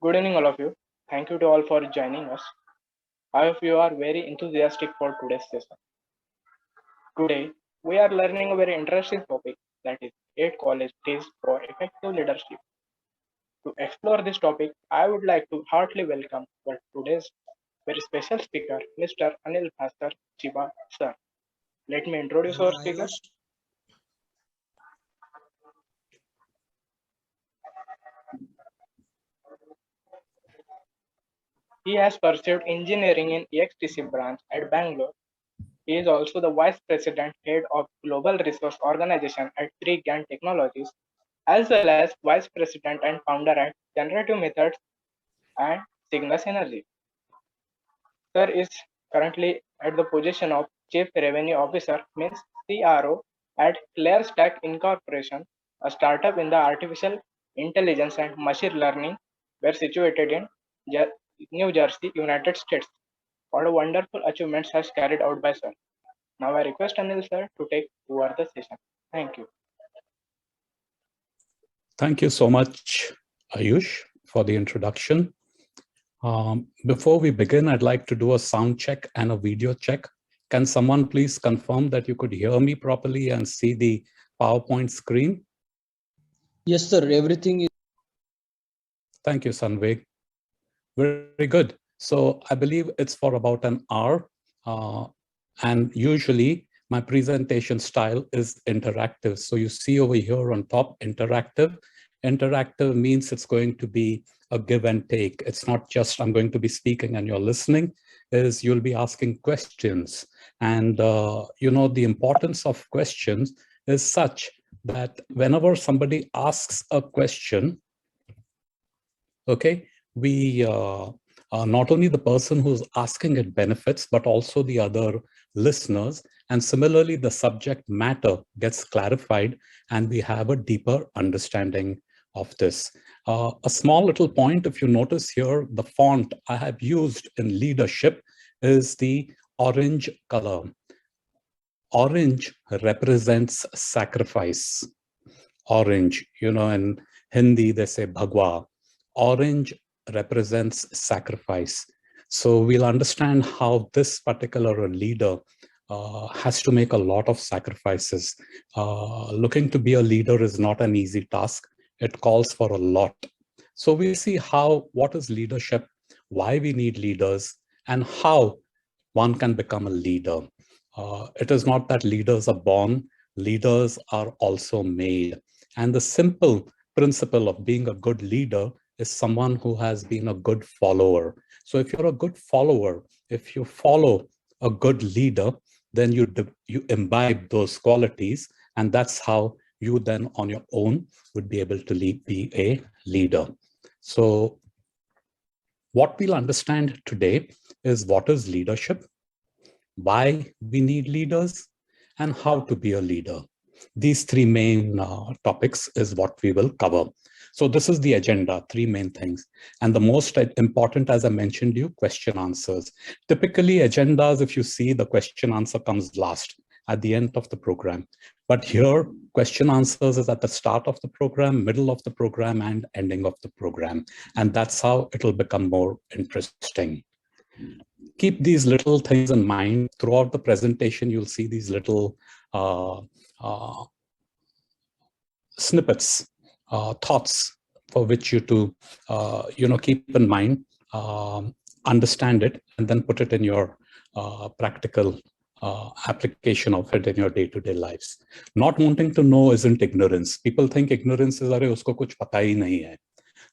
Good evening, all of you. Thank you to all for joining us. I hope you are very enthusiastic for today's session. Today, we are learning a very interesting topic, that is 8 qualities for effective leadership. To explore this topic, I would like to heartily welcome today's very special speaker, Mr. Anil Bhaskar Shibad, sir. Let me introduce our Hello, speaker. Ayush. He has pursued engineering in EXTC branch at Bangalore. He is also the Vice President, Head of Global Resource Organization at 3GAN Technologies, as well as Vice President and Founder at Generative Methods and Cygnus Energy. Sir is currently at the position of Chief Revenue Officer, means CRO, at ClearStack Incorporation, a startup in the artificial intelligence and machine learning, were situated in New Jersey, United States. What a wonderful achievements has carried out by Sir. Now I request Anil sir to take over the session. Thank you. Thank you so much, Ayush, for the introduction. Before we begin, I'd like to do a sound check and a video check. Can someone please confirm that you could hear me properly and see the PowerPoint screen? Yes, sir. Everything is. Thank you, Sanveg. Very good. So I believe it's for about an hour. And usually my presentation style is interactive. So you see over here on top, interactive. Interactive means it's going to be a give and take. It's not just I'm going to be speaking and you're listening, is you'll be asking questions. And the importance of questions is such that whenever somebody asks a question, okay, we not only the person who's asking it benefits, but also the other listeners. And similarly, the subject matter gets clarified and we have a deeper understanding of this. A small little point, if you notice here, the font I have used in leadership is the orange color. Orange represents sacrifice. Orange, in Hindi, they say Bhagwa. Orange represents sacrifice. So we'll understand how this particular leader has to make a lot of sacrifices. Looking to be a leader is not an easy task. It calls for a lot. So we'll see what is leadership, why we need leaders, and how one can become a leader. It is not that leaders are born, leaders are also made. And the simple principle of being a good leader is someone who has been a good follower. So if you're a good follower, if you follow a good leader, then you imbibe those qualities, and that's how you then on your own would be able to be a leader. So what we'll understand today is what is leadership, why we need leaders, and how to be a leader. These three main topics is what we will cover. So this is the agenda, three main things. And the most important, as I mentioned you, question answers. Typically agendas, if you see, the question answer comes last at the end of the program. But here, question answers is at the start of the program, middle of the program, and ending of the program. And that's how it'll become more interesting. Keep these little things in mind. Throughout the presentation, you'll see these little snippets, thoughts for which you to, keep in mind, understand it, and then put it in your practical application of it in your day-to-day lives. Not wanting to know isn't ignorance. People think ignorance is, "Arey, usko kuch pata hi nahi hai."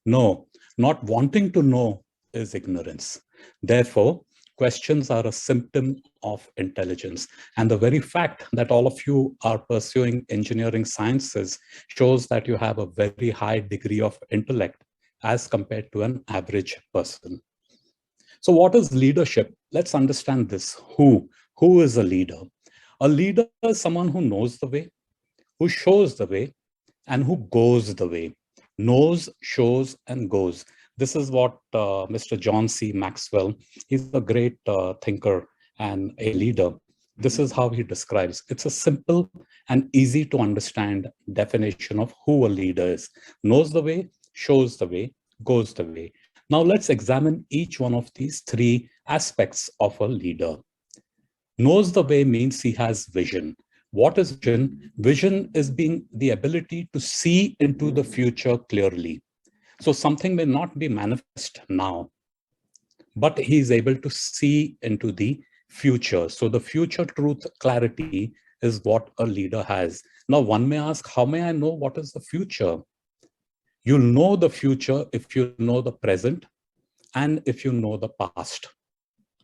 No, not wanting to know is ignorance. Therefore, questions are a symptom of intelligence. And the very fact that all of you are pursuing engineering sciences shows that you have a very high degree of intellect as compared to an average person. So what is leadership? Let's understand this. Who is a leader? A leader is someone who knows the way, who shows the way, and who goes the way. Knows, shows, and goes. This is what Mr. John C. Maxwell, he's a great thinker and a leader. This is how he describes. It's a simple and easy to understand definition of who a leader is. Knows the way, shows the way, goes the way. Now let's examine each one of these three aspects of a leader. Knows the way means he has vision. What is vision? Vision is being the ability to see into the future clearly. So something may not be manifest now, but he is able to see into the future. So the future truth clarity is what a leader has. Now, one may ask, how may I know what is the future? You'll know the future if you know the present and if you know the past.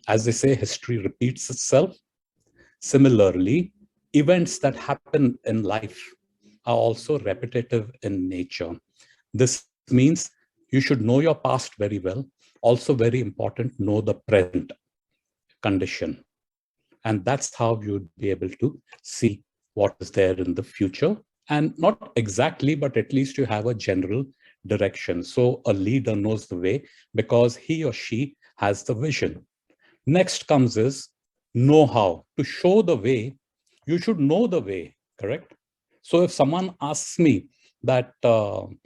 As they say, history repeats itself. Similarly, events that happen in life are also repetitive in nature. This means you should know your past very well. Also very important, know the present condition. And that's how you'd be able to see what is there in the future. And not exactly, but at least you have a general direction. So a leader knows the way because he or she has the vision. Next comes is know-how. To show the way, you should know the way, correct? So if someone asks me that from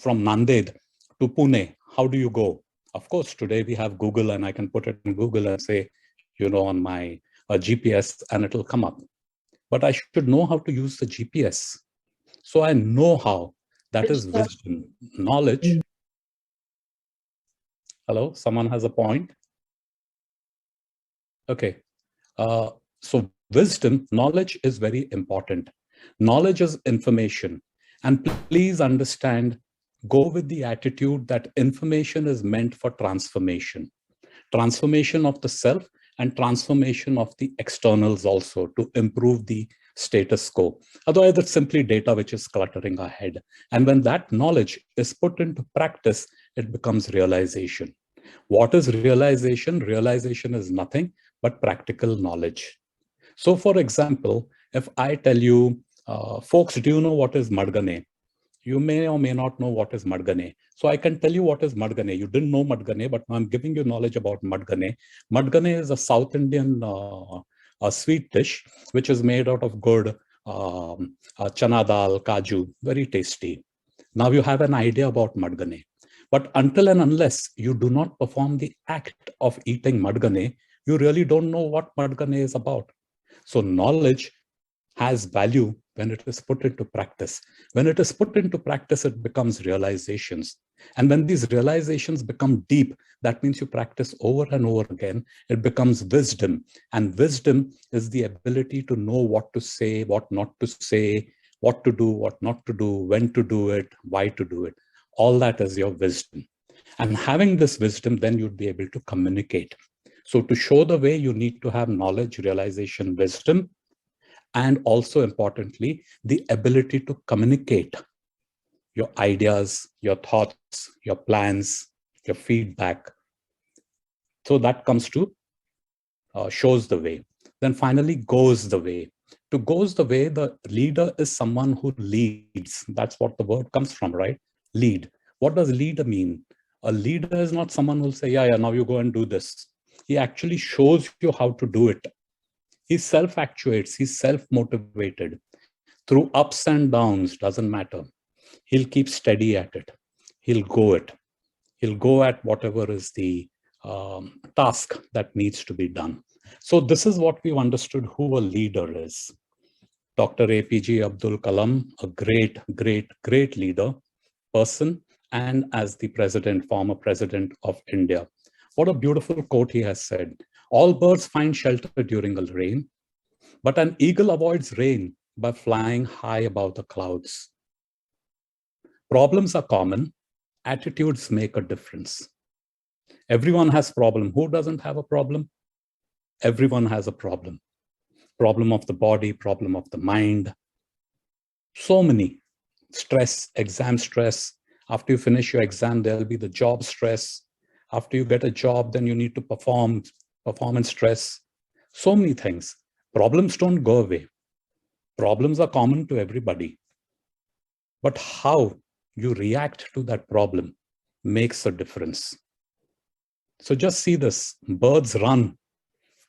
Nanded to Pune, how do you go? Of course, today we have Google and I can put it in Google and say, on my GPS and it'll come up. But I should know how to use the GPS. So I know how. That is wisdom. Knowledge. Hello, someone has a point? Okay. So wisdom, knowledge is very important. Knowledge is information. And please understand, go with the attitude that information is meant for transformation. Transformation of the self and transformation of the externals also to improve the status quo. Otherwise, it's simply data which is cluttering our head. And when that knowledge is put into practice, it becomes realization. What is realization? Realization is nothing but practical knowledge. So for example, if I tell you, folks, do you know what is Madgane? You may or may not know what is Madgane. So I can tell you what is Madgane. You didn't know Madgane, but I'm giving you knowledge about Madgane. Madgane is a South Indian a sweet dish, which is made out of good chana dal, kaju, very tasty. Now you have an idea about Madgane. But until and unless you do not perform the act of eating Madgane, you really don't know what Madgane is about. So knowledge has value when it is put into practice. When it is put into practice, it becomes realizations. And when these realizations become deep, that means you practice over and over again, it becomes wisdom. And wisdom is the ability to know what to say, what not to say, what to do, what not to do, when to do it, why to do it. All that is your wisdom. And having this wisdom, then you'd be able to communicate. So to show the way, you need to have knowledge, realization, wisdom, and also importantly, the ability to communicate your ideas, your thoughts, your plans, your feedback. So that comes to shows the way. Then finally, goes the way. To goes the way, the leader is someone who leads. That's what the word comes from, right? Lead. What does leader mean? A leader is not someone who will say, yeah, now you go and do this. He actually shows you how to do it. He self-actuates, he's self-motivated. Through ups and downs, doesn't matter. He'll keep steady at it. He'll go it. He'll go at whatever is the task that needs to be done. So this is what we've understood who a leader is. Dr. APJ Abdul Kalam, a great, great, great leader, person, and as the president, former president of India. What a beautiful quote he has said. All birds find shelter during a rain, but an eagle avoids rain by flying high above the clouds. Problems are common. Attitudes make a difference. Everyone has a problem. Who doesn't have a problem? Everyone has a problem. Problem of the body, problem of the mind. So many. Stress, exam stress. After you finish your exam, there'll be the job stress. After you get a job, then you need to perform, performance stress. So many things. Problems don't go away. Problems are common to everybody. But how you react to that problem makes a difference. So just see this. Birds run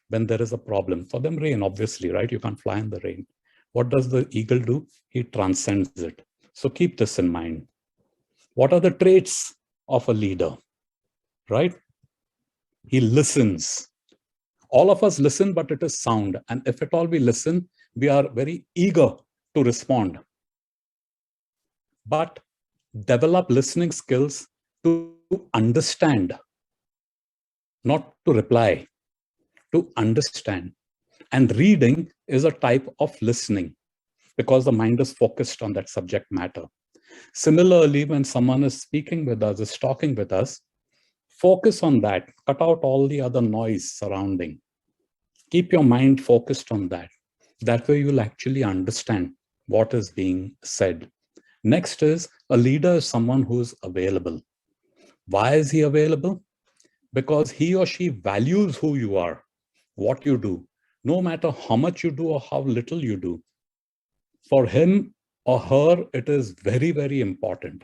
when there is a problem. For them, rain, obviously, right? You can't fly in the rain. What does the eagle do? He transcends it. So keep this in mind. What are the traits of a leader? right? He listens. All of us listen, but it is sound. And if at all we listen, we are very eager to respond. But develop listening skills to understand, not to reply, to understand. And reading is a type of listening because the mind is focused on that subject matter. Similarly, when someone is speaking with us, is talking with us, focus on that. Cut out all the other noise surrounding. Keep your mind focused on that. That way you'll actually understand what is being said. Next is a leader is someone who is available. Why is he available? Because he or she values who you are, what you do, no matter how much you do or how little you do. For him or her, it is very, very important.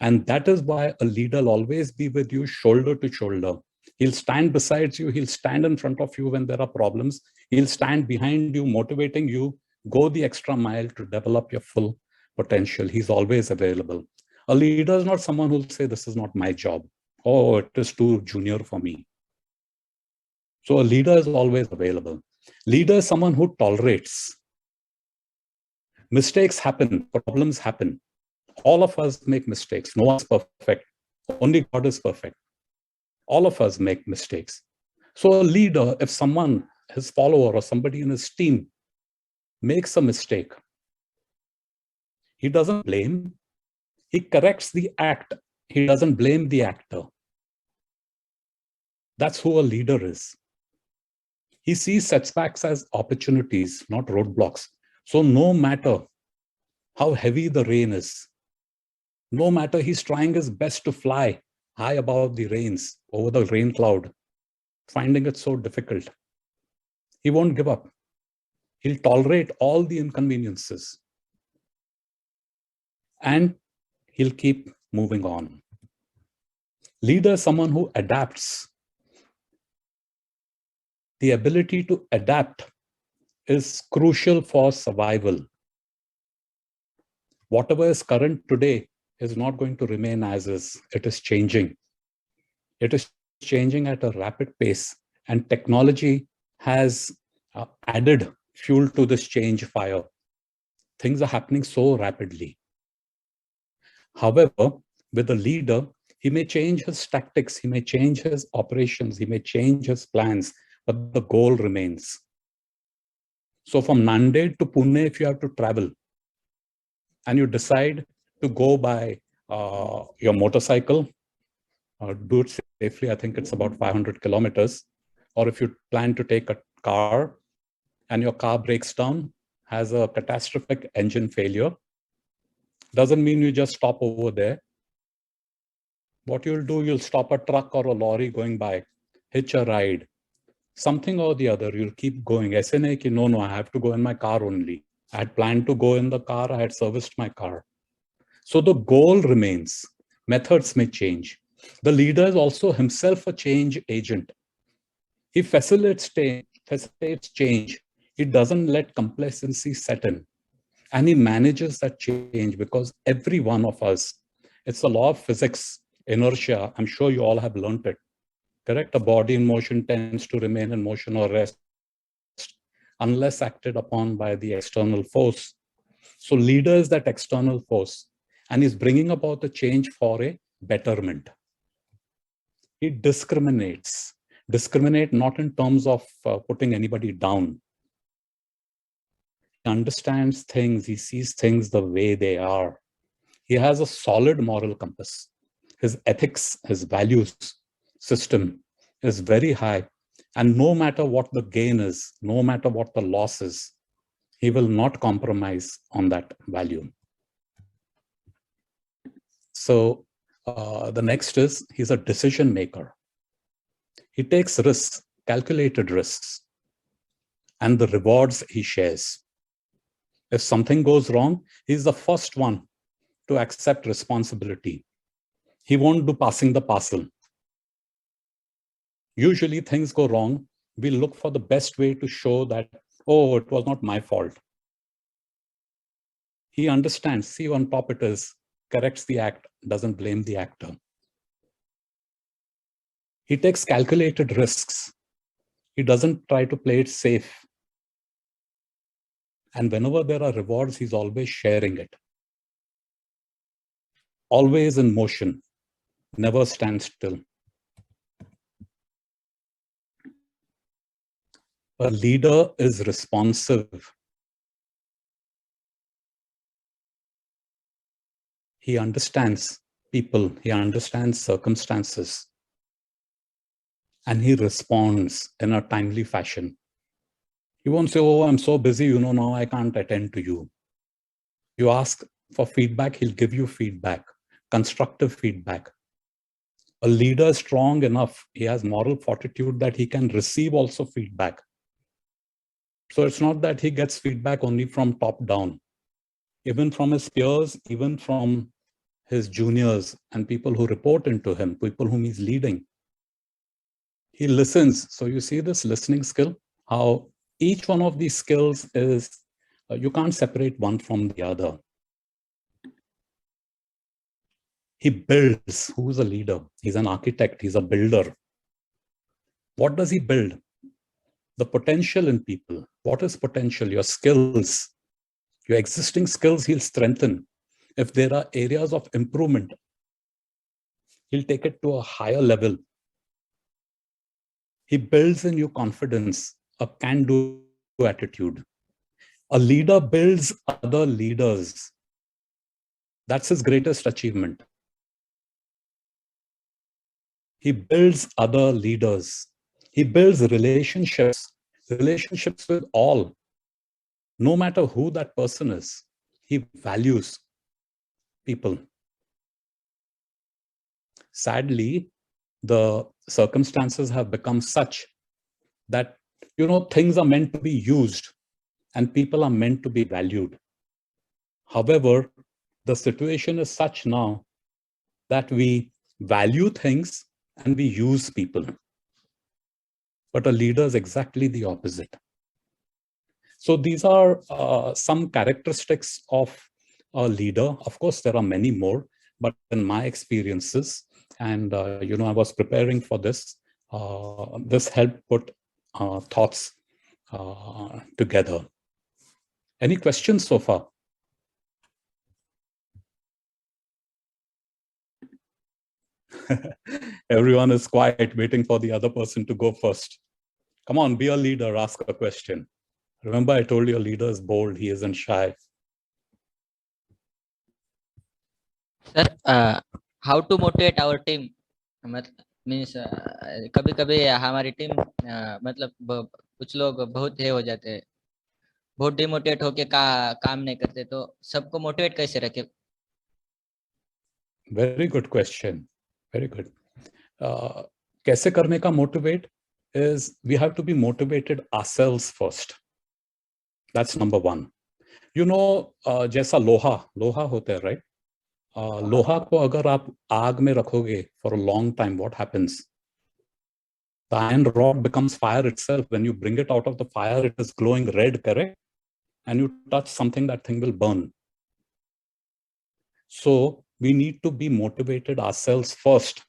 And that is why a leader will always be with you shoulder to shoulder. He'll stand beside you. He'll stand in front of you when there are problems. He'll stand behind you, motivating you, go the extra mile to develop your full potential. He's always available. A leader is not someone who'll say, this is not my job. Oh, it is too junior for me. So a leader is always available. Leader is someone who tolerates. Mistakes happen, problems happen. All of us make mistakes. No one's perfect. Only God is perfect. All of us make mistakes. So a leader, if someone, his follower or somebody in his team makes a mistake, he doesn't blame, he corrects the act. He doesn't blame the actor. That's who a leader is. He sees setbacks as opportunities, not roadblocks. So no matter how heavy the rain is, no matter he's trying his best to fly high above the rains, over the rain cloud, finding it so difficult, he won't give up. He'll tolerate all the inconveniences and he'll keep moving on. Leader is someone who adapts. The ability to adapt is crucial for survival. Whatever is current today is not going to remain as is. It is changing. It is changing at a rapid pace, and technology has added fuel to this change fire. Things are happening so rapidly. However, with a leader, he may change his tactics, he may change his operations, he may change his plans, but the goal remains. So from Nanded to Pune, if you have to travel and you decide to go by your motorcycle, do it safely, I think it's about 500 kilometers. Or if you plan to take a car and your car breaks down, has a catastrophic engine failure, doesn't mean you just stop over there. What you'll do, you'll stop a truck or a lorry going by, hitch a ride, something or the other, you'll keep going. ऐसे नहीं कि no, I have to go in my car only. I had planned to go in the car, I had serviced my car. So the goal remains. Methods may change. The leader is also himself a change agent. He facilitates change. He doesn't let complacency set in. And he manages that change because every one of us, it's the law of physics, inertia. I'm sure you all have learned it. Correct? A body in motion tends to remain in motion or rest unless acted upon by the external force. So leader is that external force, and he's bringing about the change for a betterment. He discriminates. Discriminate not in terms of putting anybody down. He understands things, he sees things the way they are. He has a solid moral compass. His ethics, his values system is very high. And no matter what the gain is, no matter what the loss is, he will not compromise on that value. So the next is, he's a decision maker. He takes risks, calculated risks, and the rewards he shares. If something goes wrong, he's the first one to accept responsibility. He won't do passing the parcel. Usually things go wrong. We look for the best way to show that, oh, it was not my fault. He understands, see on top it is, corrects the act, doesn't blame the actor. He takes calculated risks. He doesn't try to play it safe. And whenever there are rewards, he's always sharing it. Always in motion, never stands still. A leader is responsive. He understands people, he understands circumstances, and he responds in a timely fashion. He won't say, oh, I'm so busy, now I can't attend to you. You ask for feedback, he'll give you feedback, constructive feedback. A leader is strong enough, he has moral fortitude that he can receive also feedback. So it's not that he gets feedback only from top down. Even from his peers, even from his juniors and people who report into him, people whom he's leading. He listens. So you see this listening skill, how each one of these skills is, you can't separate one from the other. He builds. Who is a leader? He's an architect. He's a builder. What does he build? The potential in people. What is potential? Your skills. Your existing skills he'll strengthen. If there are areas of improvement, he'll take it to a higher level. He builds in you confidence, a can-do attitude. A leader builds other leaders. That's his greatest achievement. He builds other leaders. He builds relationships with all. No matter who that person is, he values people. Sadly, the circumstances have become such that, things are meant to be used and people are meant to be valued. However, the situation is such now that we value things and we use people. But a leader is exactly the opposite. So these are some characteristics of a leader. Of course, there are many more, but in my experiences, and I was preparing for this, this helped put thoughts together. Any questions so far? Everyone is quiet, waiting for the other person to go first. Come on, be a leader, ask a question. Remember, I told you a leader is bold, he isn't shy. Sir, how to motivate our team? Means कभी कभी हमारी team मतलब कुछ लोग बहुत हे हो जाते हैं, बहुत डिमोटिवेट होके काम नहीं करते, तो सबको मोटिवेट कैसे रखे? Very good question. Very good. कैसे करने का motivate is we have to be motivated ourselves first. That's number one. जैसा लोहा होता है, right? लोहा को अगर आप आग में रखोगे for a long time, what happens? The iron rod becomes fire itself. When you bring it out of the fire, it is glowing red, correct? And you touch something, that thing will burn. So we need to be motivated ourselves first.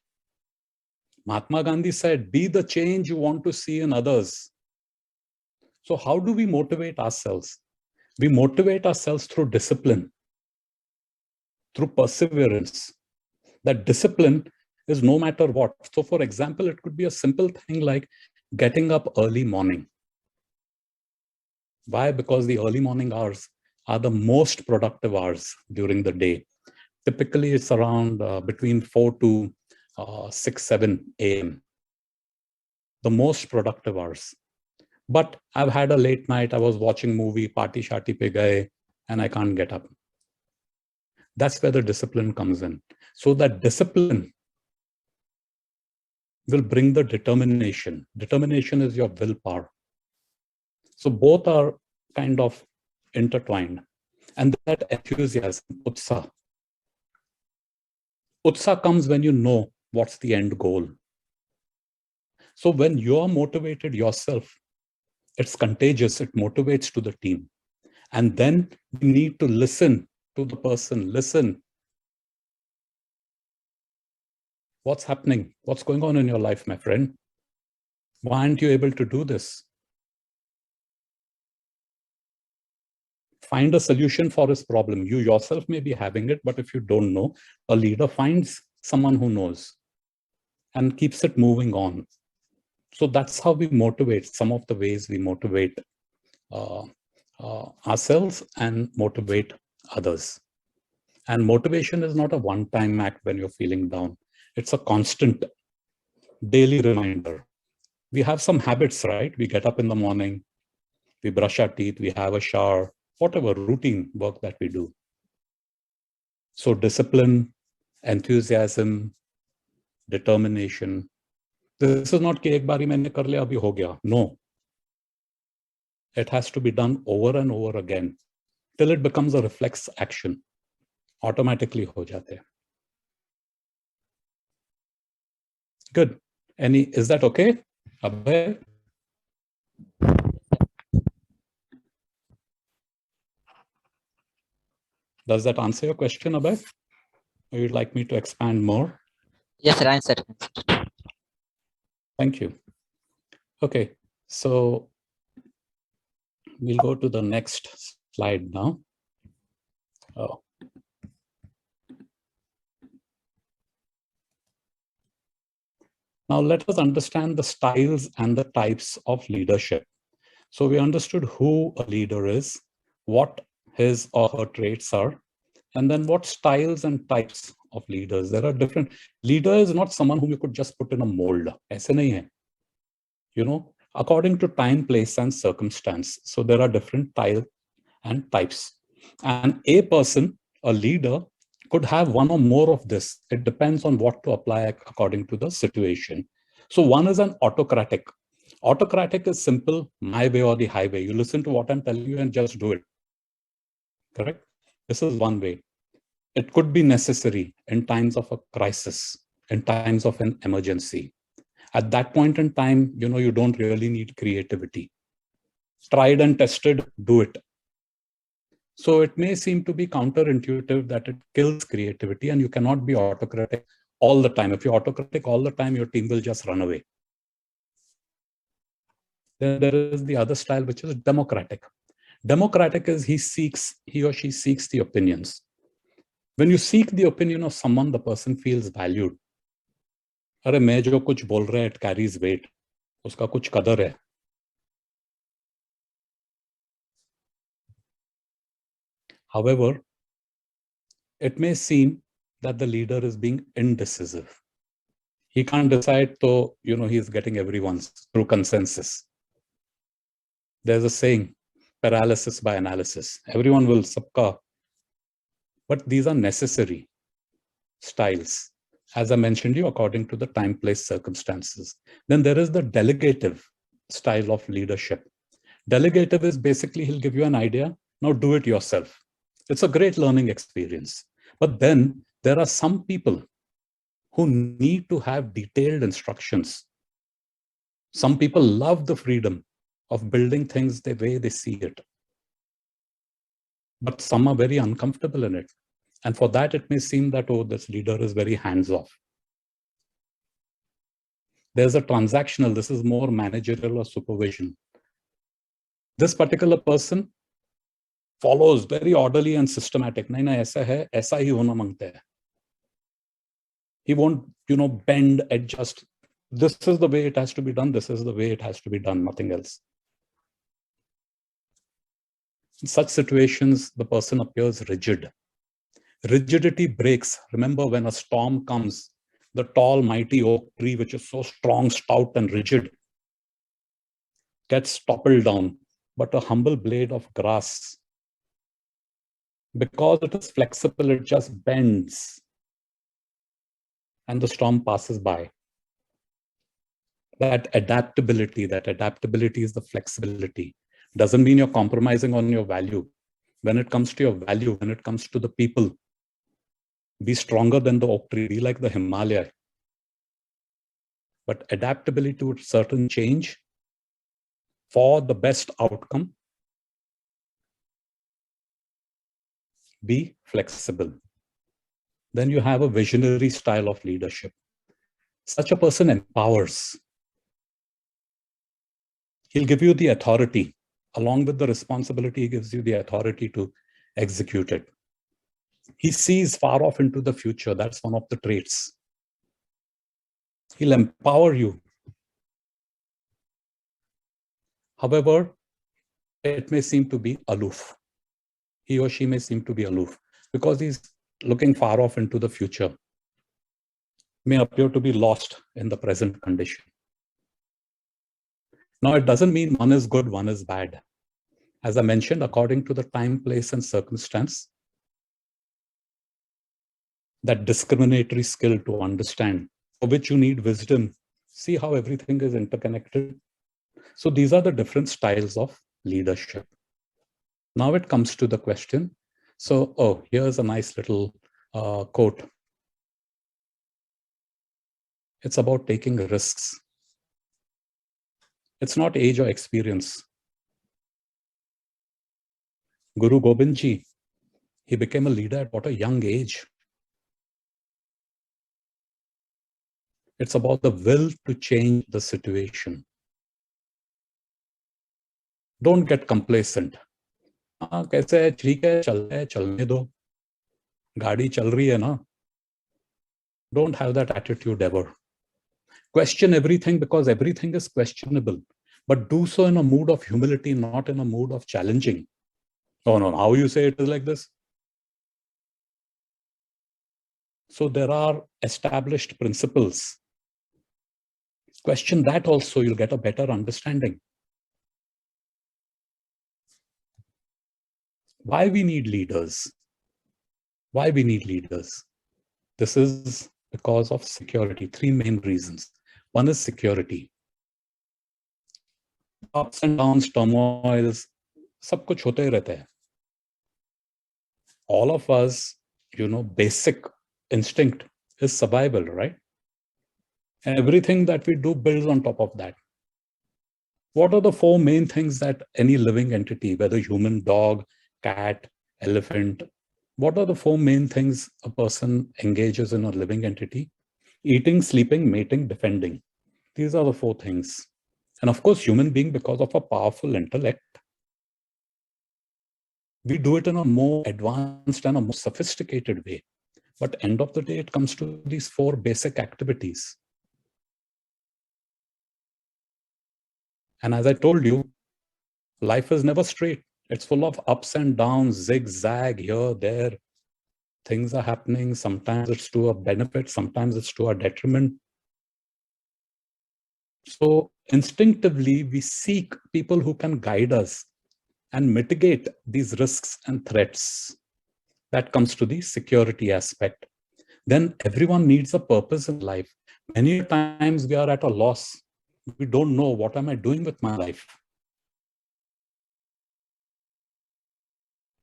Mahatma Gandhi said, be the change you want to see in others. So how do we motivate ourselves? We motivate ourselves through discipline, through perseverance. That discipline is no matter what. So for example, it could be a simple thing like getting up early morning. Why? Because the early morning hours are the most productive hours during the day. Typically, it's around between 4 to 6, 7 a.m. The most productive hours. But I've had a late night, I was watching movie, party shati pe gaye, and I can't get up. That's where the discipline comes in. So that discipline will bring the determination. Determination is your willpower. So both are kind of intertwined. And that enthusiasm, utsaha. Utsaha comes when you know what's the end goal. So when you're motivated yourself, it's contagious, it motivates to the team. And then we need to listen to the person, listen. What's happening? What's going on in your life, my friend? Why aren't you able to do this? Find a solution for his problem. You yourself may be having it, but if you don't know, a leader finds someone who knows and keeps it moving on. So that's how we motivate, some of the ways we motivate ourselves and motivate others. And motivation is not a one-time act when you're feeling down. It's a constant daily reminder. We have some habits, right? We get up in the morning, we brush our teeth, we have a shower, whatever routine work that we do. So discipline, enthusiasm, determination. This is not कि एक बारी मैंने कर लिया अभी हो गया. No. It has to be done over and over again till it becomes a reflex action. Automatically हो जाते. Good. Is that okay? Abhay? Does that answer your question, Abhay? Or you'd like me to expand more? Yes, sir. Answer. Thank you. Okay, so we'll go to the next slide now. Oh. Now let us understand the styles and the types of leadership. So we understood who a leader is, what his or her traits are, and then what styles and types of leaders. There are different. Leader is not someone whom you could just put in a mold. ऐसे नहीं है. You know, according to time, place, and circumstance. So there are different styles and types. And a person, a leader, could have one or more of this. It depends on what to apply according to the situation. So one is an autocratic. Autocratic is simple, my way or the highway. You listen to what I'm telling you and just do it. Correct? This is one way. It could be necessary in times of a crisis, in times of an emergency. At that point in time, you don't really need creativity. Tried and tested, do it. So it may seem to be counterintuitive that it kills creativity and you cannot be autocratic all the time. If you're autocratic all the time, your team will just run away. Then there is the other style, which is democratic. Democratic is he or she seeks the opinions. When you seek the opinion of someone, the person feels valued. अरे मैं जो कुछ बोल रहा है, it carries weight. उसका कुछ कदर है. However, it may seem that the leader is being indecisive. He can't decide, so he's getting everyone's through consensus. There's a saying, paralysis by analysis. Everyone will sabka. But these are necessary styles, as I mentioned you, according to the time, place, circumstances. Then there is the delegative style of leadership. Delegative is basically he'll give you an idea, now do it yourself. It's a great learning experience. But then there are some people who need to have detailed instructions. Some people love the freedom of building things the way they see it. But some are very uncomfortable in it. And for that, it may seem that, oh, this leader is very hands-off. There's a transactional, this is more managerial or supervision. This particular person follows very orderly and systematic. Nahin, nahin, aisa hai, aisa hi hona mangta hai. He won't, bend, adjust. This is the way it has to be done. This is the way it has to be done, nothing else. In such situations, the person appears rigid. Rigidity breaks. Remember, when a storm comes, the tall, mighty oak tree, which is so strong, stout, and rigid, gets toppled down. But a humble blade of grass, because it is flexible, it just bends, and the storm passes by. That adaptability is the flexibility. Doesn't mean you're compromising on your value. When it comes to your value, when it comes to the people, be stronger than the oak tree, be like the Himalaya. But adaptability to certain change for the best outcome, be flexible. Then you have a visionary style of leadership. Such a person empowers. He'll give you the authority. Along with the responsibility, he gives you the authority to execute it. He sees far off into the future. That's one of the traits. He'll empower you. However, it may seem to be aloof. He or she may seem to be aloof because he's looking far off into the future. May appear to be lost in the present condition. Now, it doesn't mean one is good, one is bad. As I mentioned, according to the time, place, and circumstance, that discriminatory skill to understand, for which you need wisdom. See how everything is interconnected. So these are the different styles of leadership. Now it comes to the question. So, here's a nice little quote. It's about taking risks. It's not age or experience. Guru Gobind Ji, he became a leader at what a young age. It's about the will to change the situation. Don't get complacent. कैसे है, ठीक है, चल रहा है, चलने दो. गाड़ी चल रही है ना. Don't have that attitude ever. Question everything because everything is questionable, but do so in a mood of humility, not in a mood of challenging. Oh no, how you say it is like this? So there are established principles. Question that also, you'll get a better understanding. Why we need leaders? Why we need leaders? This is because of security. Three main reasons. One is security. Ups and downs, turmoils, सब कुछ होते ही रहता है. All of us, basic instinct is survival, right? And everything that we do builds on top of that. What are the four main things that any living entity, whether human, dog, cat, elephant, what are the four main things a person engages in a living entity? Eating, sleeping, mating, defending. These are the four things. And of course, human being, because of a powerful intellect, we do it in a more advanced and a more sophisticated way. But end of the day, it comes to these four basic activities. And as I told you, life is never straight. It's full of ups and downs, zigzag here, there. Things are happening. Sometimes it's to our benefit, sometimes it's to our detriment. So instinctively, we seek people who can guide us and mitigate these risks and threats. That comes to the security aspect. Then everyone needs a purpose in life. Many times we are at a loss. We don't know, what am I doing with my life?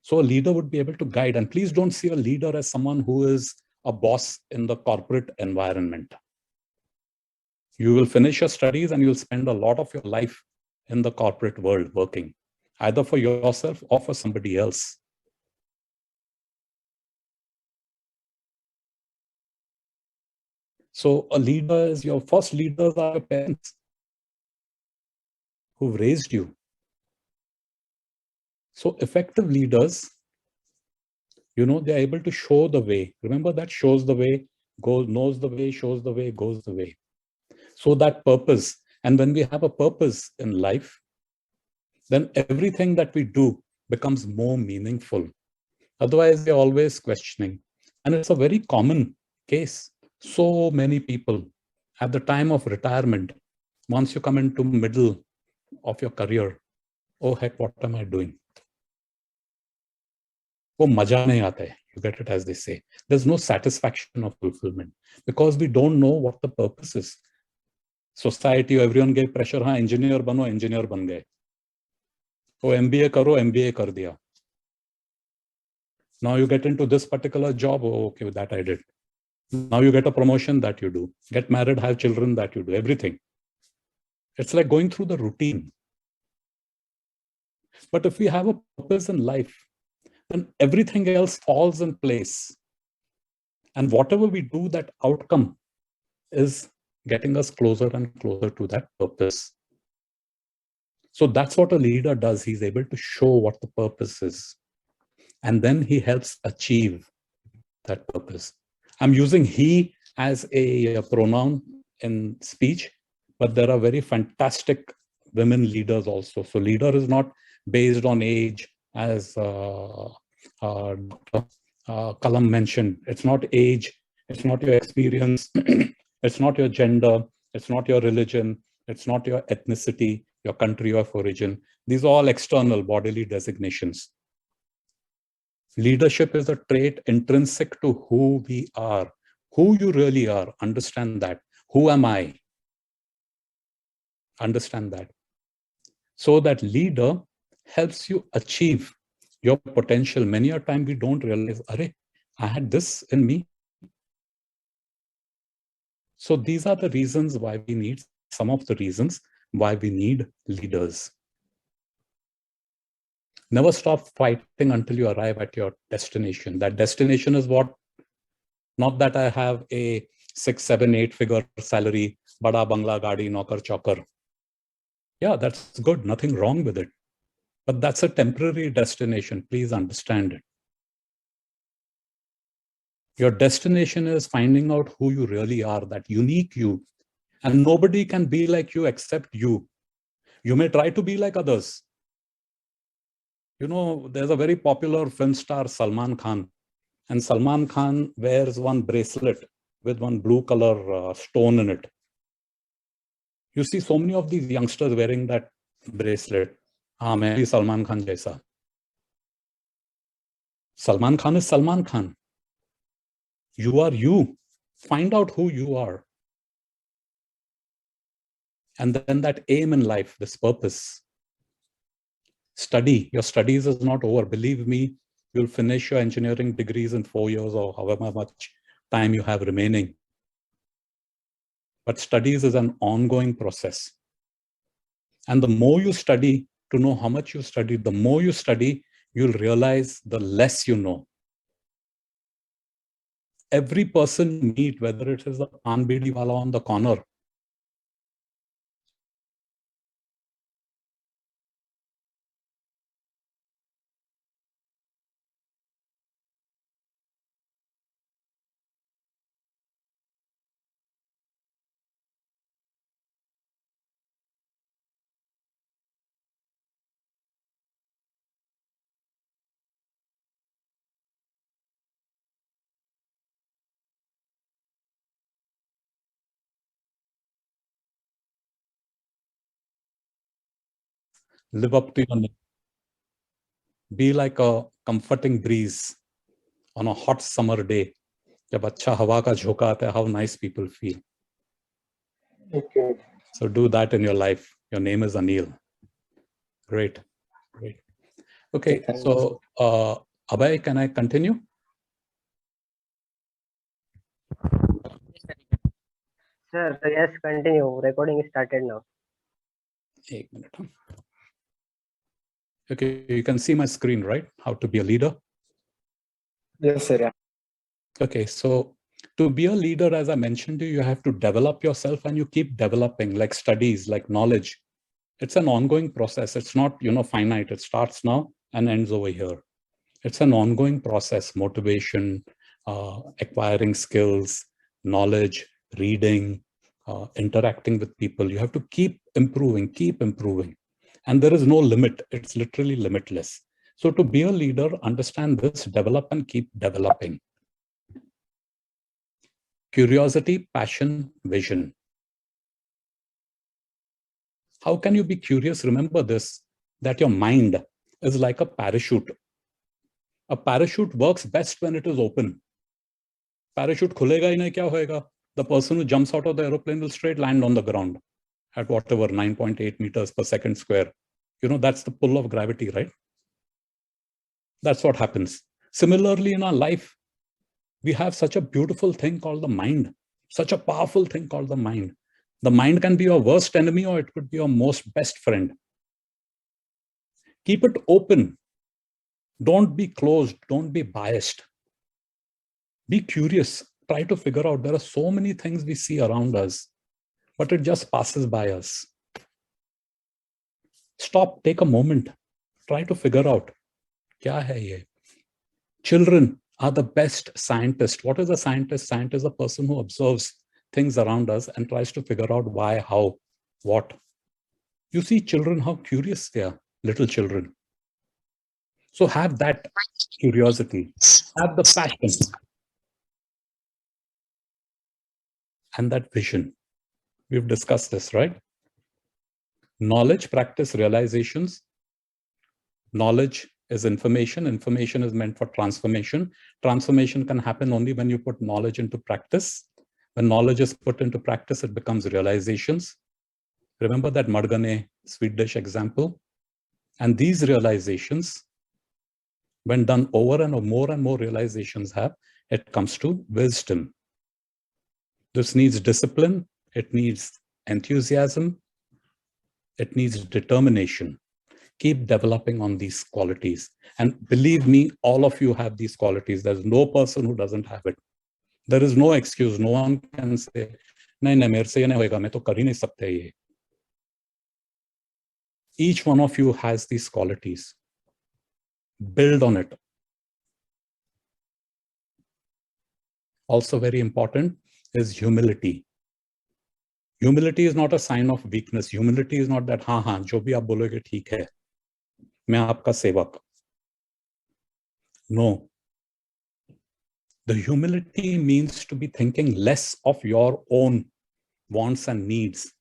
So a leader would be able to guide. And please don't see a leader as someone who is a boss in the corporate environment. You will finish your studies and you'll spend a lot of your life in the corporate world working, either for yourself or for somebody else. So a leader is, your first leaders are your parents who've raised you. So effective leaders, they're able to show the way. Remember that shows the way, knows the way, shows the way, goes the way. So that purpose. And when we have a purpose in life, then everything that we do becomes more meaningful. Otherwise, we're always questioning. And it's a very common case. So many people at the time of retirement, once you come into middle of your career, oh heck, what am I doing? वो मजा नहीं आता है. You get it, as they say. There's no satisfaction of fulfillment because we don't know what the purpose is. Society, everyone gave pressure, हाँ engineer बनो, engineer बन गए. वो MBA करो, MBA कर दिया. Now you get into this particular job, oh, okay, that I did. Now you get a promotion, that you do. Get married, have children, that you do. Everything. It's like going through the routine. But if we have a purpose in life, then everything else falls in place. And whatever we do, that outcome is getting us closer and closer to that purpose. So that's what a leader does. He's able to show what the purpose is. And then he helps achieve that purpose. I'm using he as a pronoun in speech, but there are very fantastic women leaders also. So leader is not based on age, as Dr. Kalam mentioned. It's not age, it's not your experience, it's not your gender, it's not your religion, it's not your ethnicity, your country of origin. These are all external bodily designations. Leadership is a trait intrinsic to who we are, who you really are. Understand that. Who am I? Understand that. So that leader helps you achieve your potential. Many a time we don't realize, Arey, I had this in me. So these are the reasons why we need, some of the reasons why we need leaders. Never stop fighting until you arrive at your destination. That destination is what? Not that I have a 6, 7, 8 figure salary, bada bangla, gaadi, naukar, chokar. Yeah, that's good. Nothing wrong with it. But that's a temporary destination. Please understand it. Your destination is finding out who you really are, that unique you. And nobody can be like you except you. You may try to be like others. You know, there's a very popular film star, Salman Khan. And Salman Khan wears one bracelet with one blue color stone in it. You see so many of these youngsters wearing that bracelet. Ah, main bhi Salman Khan jaisa. Salman Khan is Salman Khan. You are you. Find out who you are. And then that aim in life, this purpose. Study. Your studies is not over. Believe me, you'll finish your engineering degrees in 4 years or however much time you have remaining. But studies is an ongoing process. And the more you study, to know how much you study, the more you study, you'll realize the less you know. Every person you meet, whether it is the pan bidi wala on the corner, live up to your name. Be like a comforting breeze on a hot summer day. जब अच्छा हवा का झोंका आता है, how nice people feel. Okay. So do that in your life. Your name is Anil. Great, great. Okay, so Abhay, can I continue? Sir, yes, continue. Recording is started now. Ek minute. Okay, you can see my screen, right? How to be a leader. Yes, sir. Yeah. Okay, so to be a leader, as I mentioned to you, you have to develop yourself and you keep developing, like studies, like knowledge. It's an ongoing process. It's not, finite. It starts now and ends over here. It's an ongoing process, motivation, acquiring skills, knowledge, reading, interacting with people. You have to keep improving. And there is no limit. It's literally limitless. So to be a leader, understand this, develop and keep developing. Curiosity, passion, vision. How can you be curious? Remember this, that your mind is like a parachute. A parachute works best when it is open. Parachute khulega hi nahi, kya hoega? The person who jumps out of the aeroplane will straight land on the ground at whatever 9.8 meters per second square. That's the pull of gravity, right? That's what happens. Similarly, in our life, we have such a beautiful thing called the mind, such a powerful thing called the mind. The mind can be your worst enemy or it could be your most best friend. Keep it open. Don't be closed. Don't be biased. Be curious. Try to figure out. There are so many things we see around us. but it just passes by us. Stop, take a moment, try to figure out, kya hai ye? Children are the best scientists. What is a scientist? Scientist is a person who observes things around us and tries to figure out why, how, what. You see children, how curious they are, little children. So have that curiosity, have the passion and that vision. We've discussed this, right? Knowledge, practice, realizations. Knowledge is information. Information is meant for transformation. Transformation can happen only when you put knowledge into practice. When knowledge is put into practice, it becomes realizations. Remember that Margane sweet dish example? And these realizations, when done over and more realizations have, it comes to wisdom. This needs discipline. It needs enthusiasm. It needs determination. Keep developing on these qualities. And believe me, all of you have these qualities. There's no person who doesn't have it. There is no excuse. No one can say, nahin, nahin, mere se ye nahi hoega, main to kar hi nahi sakta ye. Each one of you has these qualities. Build on it. Also very important is humility. Humility is not a sign of weakness. Humility is not that, हाँ, जो भी आप बोलोगे ठीक है, मैं आपका सेवक. No. The humility means to be thinking less of your own wants and needs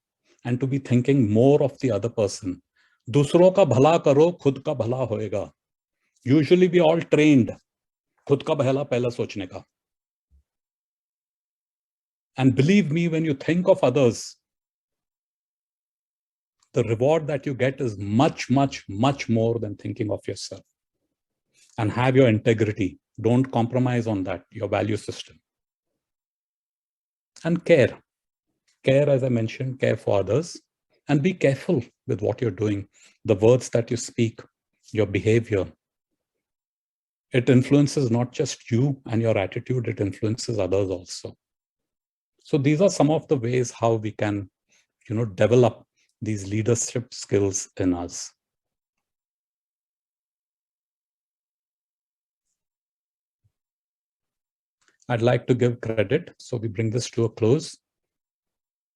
and to be thinking more of the other person. दूसरों का भला करो, खुद का भला होएगा. Usually we all trained खुद का भला पहला सोचने का. And believe me, when you think of others, the reward that you get is much, much, much more than thinking of yourself. And have your integrity. Don't compromise on that, your value system. And care. Care, as I mentioned, care for others. And be careful with what you're doing. The words that you speak, your behavior. It influences not just you and your attitude, it influences others also. So these are some of the ways how we can, develop these leadership skills in us. I'd like to give credit, so we bring this to a close.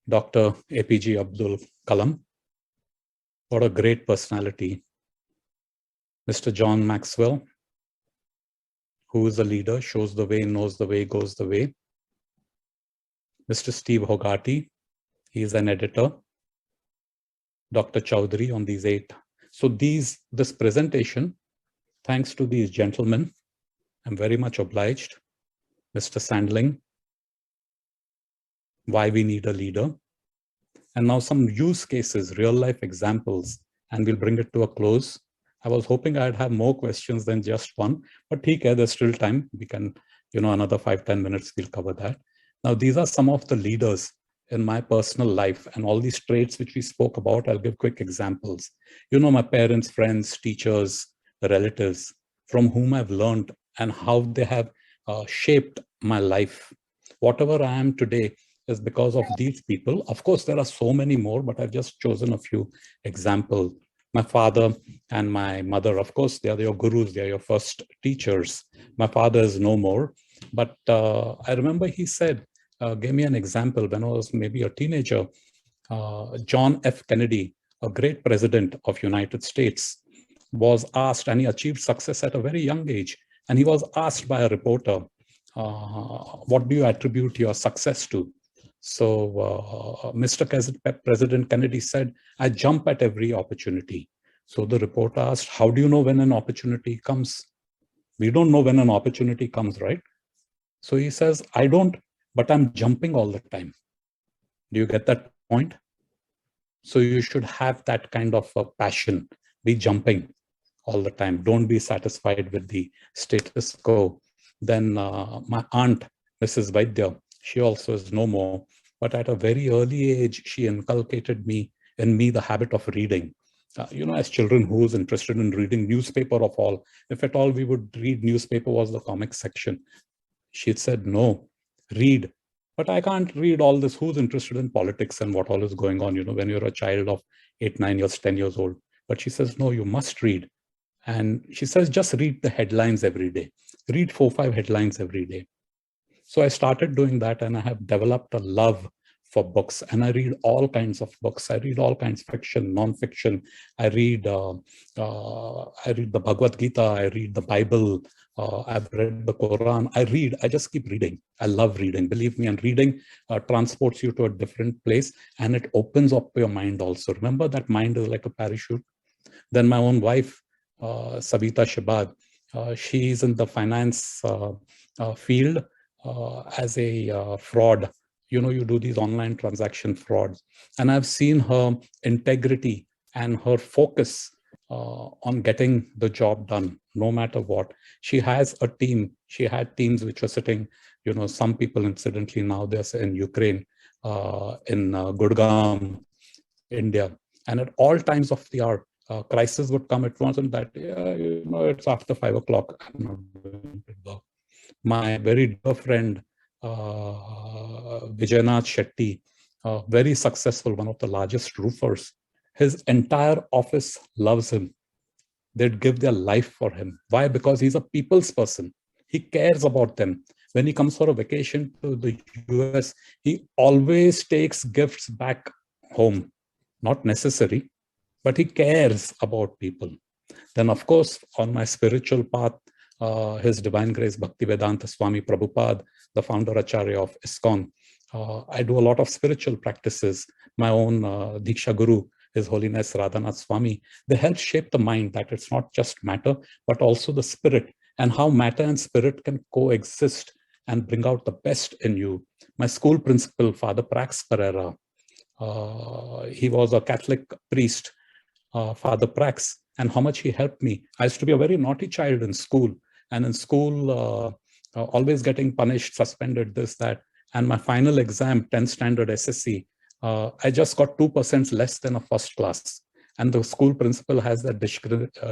Dr. APJ Abdul Kalam, what a great personality. Mr. John Maxwell, who is a leader, shows the way, knows the way, goes the way. Mr. Steve Hogati, he is an editor. Dr. Chowdhury on these 8. So this presentation, thanks to these gentlemen, I'm very much obliged. Mr. Sandling, why we need a leader. And now some use cases, real life examples, and we'll bring it to a close. I was hoping I'd have more questions than just one, but there's still time. We can, another 5-10 minutes, we'll cover that. Now, these are some of the leaders in my personal life and all these traits which we spoke about. I'll give quick examples. My parents, friends, teachers, relatives from whom I've learned and how they have shaped my life. Whatever I am today is because of these people. Of course, there are so many more, but I've just chosen a few examples. My father and my mother, of course, they are your gurus, they are your first teachers. My father is no more, but I remember he said, gave me an example when I was maybe a teenager. John F. Kennedy, a great president of United States, was asked, and he achieved success at a very young age, and he was asked by a reporter, what do you attribute your success to? So Mr. President Kennedy said, I jump at every opportunity. So the reporter asked, how do you know when an opportunity comes? We don't know when an opportunity comes, right? So he says, I don't, but I'm jumping all the time. Do you get that point? So you should have that kind of a passion, be jumping all the time. Don't be satisfied with the status quo. Then my aunt, Mrs. Vaidya, she also is no more. But at a very early age, she inculcated in me the habit of reading. As children, who's interested in reading newspaper of all? If at all we would read newspaper was the comic section. She said, no, read. But I can't read all this. Who's interested in politics and what all is going on, when you're a child of 8, 9 years, 10 years old? But she says, no, you must read. And she says, just read the headlines every day. Read 4, 5 headlines every day. So I started doing that, and I have developed a love for books, and I read all kinds of books. I read all kinds of fiction, non-fiction. I read the Bhagavad Gita. I read the Bible. I've read the Quran. I just keep reading. I love reading. Believe me, and reading transports you to a different place, and it opens up your mind also. Remember that mind is like a parachute. Then my own wife, Savita Shibad, she's in the finance field as a fraud. You do these online transaction frauds. And I've seen her integrity and her focus on getting the job done, no matter what. She has a team. She had teams which were sitting, some people incidentally now they're in Ukraine, in Gurgaon, India. And at all times of the hour, crisis would come at once, and that, it's after 5 o'clock. My very dear friend, Vijayanath Shetty, very successful, one of the largest roofers. His entire office loves him. They'd give their life for him. Why? Because he's a people's person. He cares about them. When he comes for a vacation to the US, he always takes gifts back home. Not necessary, but he cares about people. Then, of course, on my spiritual path, His Divine Grace Bhaktivedanta Swami Prabhupada, the founder Acharya of ISKCON. I do a lot of spiritual practices. My own Diksha Guru, His Holiness Radhanath Swami, they help shape the mind that it's not just matter, but also the spirit, and how matter and spirit can coexist and bring out the best in you. My school principal, Father Prax Pereira, he was a Catholic priest, Father Prax, and how much he helped me. I used to be a very naughty child in school, and in school, always getting punished, suspended, this, that. And my final exam, 10th standard SSC, I just got 2% less than a first class. And the school principal has that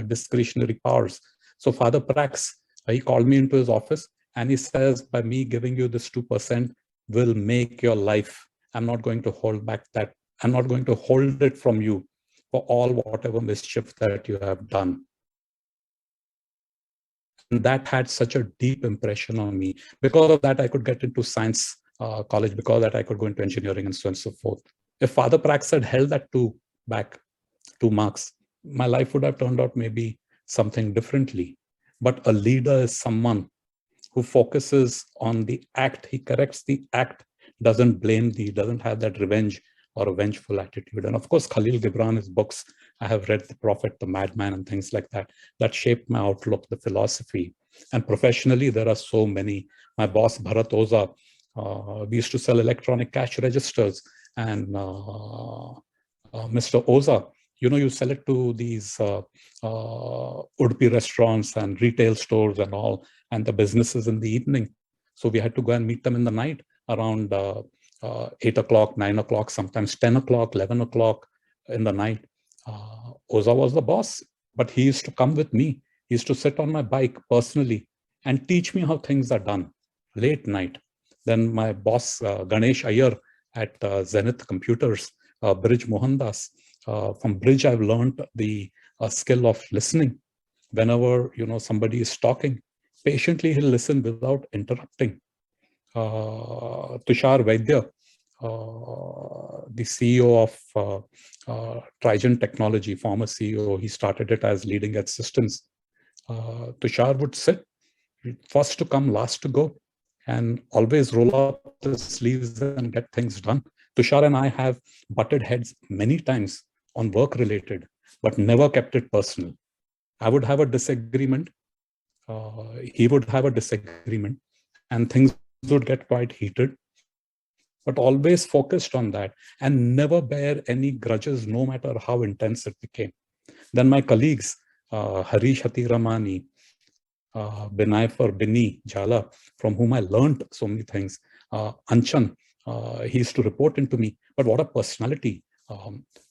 discretionary powers. So Father Prax, he called me into his office, and he says, by me giving you this 2% will make your life. I'm not going to hold back that. I'm not going to hold it from you for all whatever mischief that you have done. And that had such a deep impression on me. Because of that, I could get into science college. Because of that, I could go into engineering and so on and so forth. If Father Prax had held that 2 marks, my life would have turned out maybe something differently. But a leader is someone who focuses on the act. He corrects the act, doesn't blame doesn't have that revenge or a vengeful attitude. And of course, Khalil Gibran, his books, I have read The Prophet, The Madman, and things like that. That shaped my outlook, the philosophy. And professionally, there are so many. My boss, Bharat Oza, we used to sell electronic cash registers. And Mr. Oza, you sell it to these Udupi restaurants and retail stores and all, and the businesses in the evening. So we had to go and meet them in the night around 8 o'clock, 9 o'clock, sometimes 10 o'clock, 11 o'clock in the night. Oza was the boss, but he used to come with me. He used to sit on my bike personally and teach me how things are done late night. Then my boss, Ganesh Iyer at Zenith Computers, Bridge Mohandas. From Bridge, I've learned the skill of listening. Whenever somebody is talking, patiently he'll listen without interrupting. Tushar Vaidya, the CEO of Trigen Technology, former CEO, he started it as leading edge systems. Tushar would sit, first to come, last to go, and always roll up the sleeves and get things done. Tushar and I have butted heads many times on work related, but never kept it personal. I would have a disagreement. He would have a disagreement, and things would get quite heated, but always focused on that and never bear any grudges, no matter how intense it became. Then my colleagues, Harish Hatiramani, Binay Jala, from whom I learned so many things. Anchan, he used to report into me, but what a personality,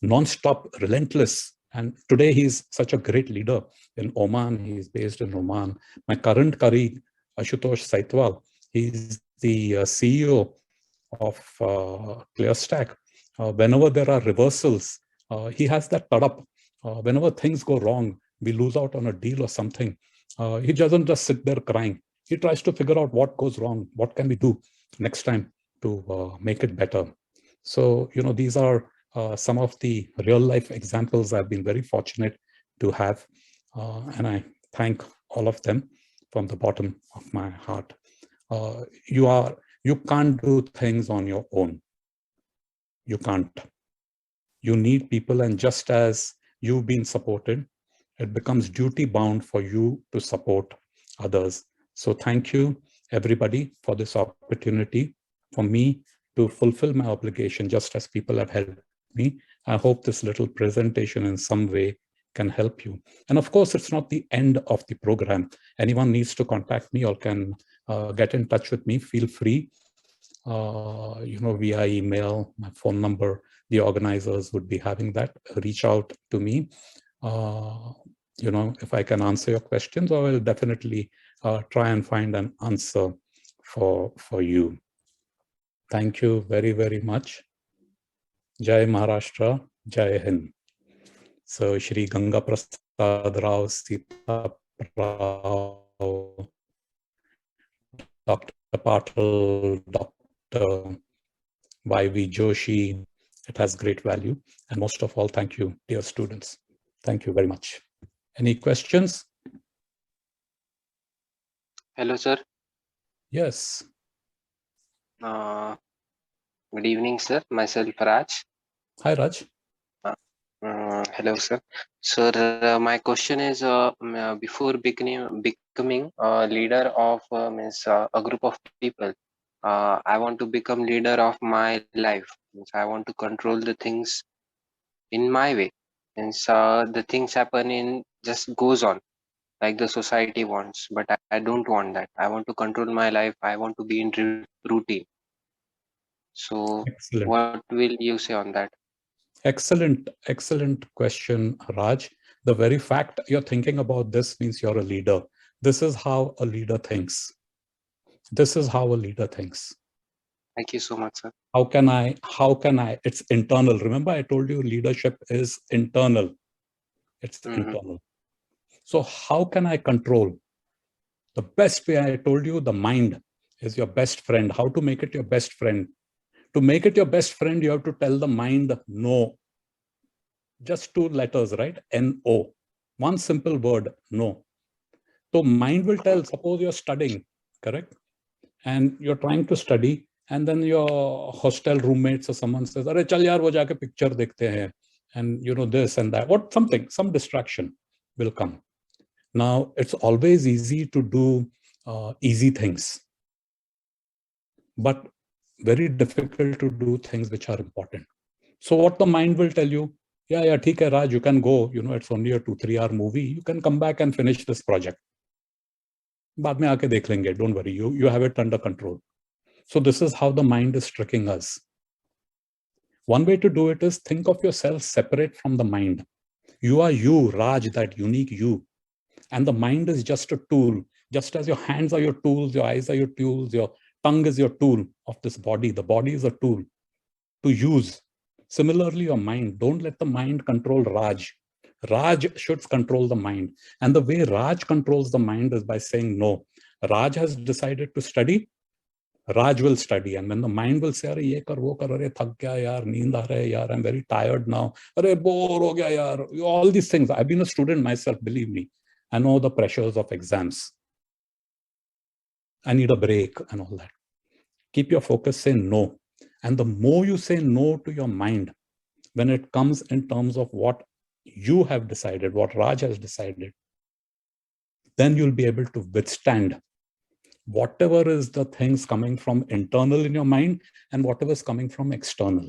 non-stop, relentless. And today he's such a great leader in Oman. He's based in Oman. My current colleague, Ashutosh Saitwal, he's the CEO of ClearStack, whenever there are reversals, he has that tadup. Whenever things go wrong, we lose out on a deal or something, he doesn't just sit there crying. He tries to figure out what goes wrong, what can we do next time to make it better. So, these are some of the real life examples I've been very fortunate to have. And I thank all of them from the bottom of my heart. You can't do things on your own. You can't. You need people, and just as you've been supported, it becomes duty bound for you to support others. So thank you, everybody, for this opportunity for me to fulfill my obligation, just as people have helped me. I hope this little presentation in some way can help you. And of course, it's not the end of the program. Anyone needs to contact me or can get in touch with me, feel free, via email, my phone number. The organizers would be having that. Reach out to me. If I can answer your questions, I will definitely try and find an answer for you. Thank you very, very much. Jai Maharashtra, Jai Hind. So Shri Ganga Prasad Rao, Sita Rao, Dr. Patil, Dr. Y.V. Joshi. It has great value. And most of all, thank you, dear students. Thank you very much. Any questions? Hello, sir. Yes. Good evening, sir. Myself, Raj. Hi, Raj. Hello, sir. Sir, my question is, before becoming a leader of means a group of people, I want to become leader of my life. Means I want to control the things in my way. Means the things happen in just goes on like the society wants, but I don't want that. I want to control my life. I want to be in routine. So, Excellent. what will you say on that? Excellent question, Raj. The very fact you're thinking about this means you're a leader. This is how a leader thinks. This is how a leader thinks. Thank you so much, sir. How can I, it's internal. Remember, I told you leadership is internal. It's internal. So how can I control? The best way, I told you, the mind is your best friend. How to make it your best friend? To make it your best friend, you have to tell the mind no. Just 2 letters, right? N-O. One simple word, no. So mind will tell, suppose you're studying, correct? And you're trying to study, and then your hostel roommates or someone says, "Arey chal yaar, wo jaake picture dekhte hain," and this and that. What some distraction will come. Now it's always easy to do easy things, but very difficult to do things which are important. So what the mind will tell you, yeah, theek hai Raj, you can go, it's only a 2-3 hour movie. You can come back and finish this project. Baad mein aake dekh lenge, don't worry, you have it under control. So this is how the mind is tricking us. One way to do it is think of yourself separate from the mind. You are you, Raj, that unique you. And the mind is just a tool. Just as your hands are your tools, your eyes are your tools, your tongue is your tool of this body. The body is a tool to use. Similarly, your mind, don't let the mind control Raj. Raj should control the mind. And the way Raj controls the mind is by saying no. Raj has decided to study. Raj will study, and when the mind will say, "Arey ye kar, wo kar, arey thak gaya yaar, neend aa raha hai yaar, I'm very tired now, arey bore ho gaya yaar," all these things. I've been a student myself, believe me. I know the pressures of exams. I need a break and all that. Keep your focus, say no. And the more you say no to your mind, when it comes in terms of what you have decided, what Raj has decided, then you'll be able to withstand whatever is the things coming from internal in your mind and whatever is coming from external.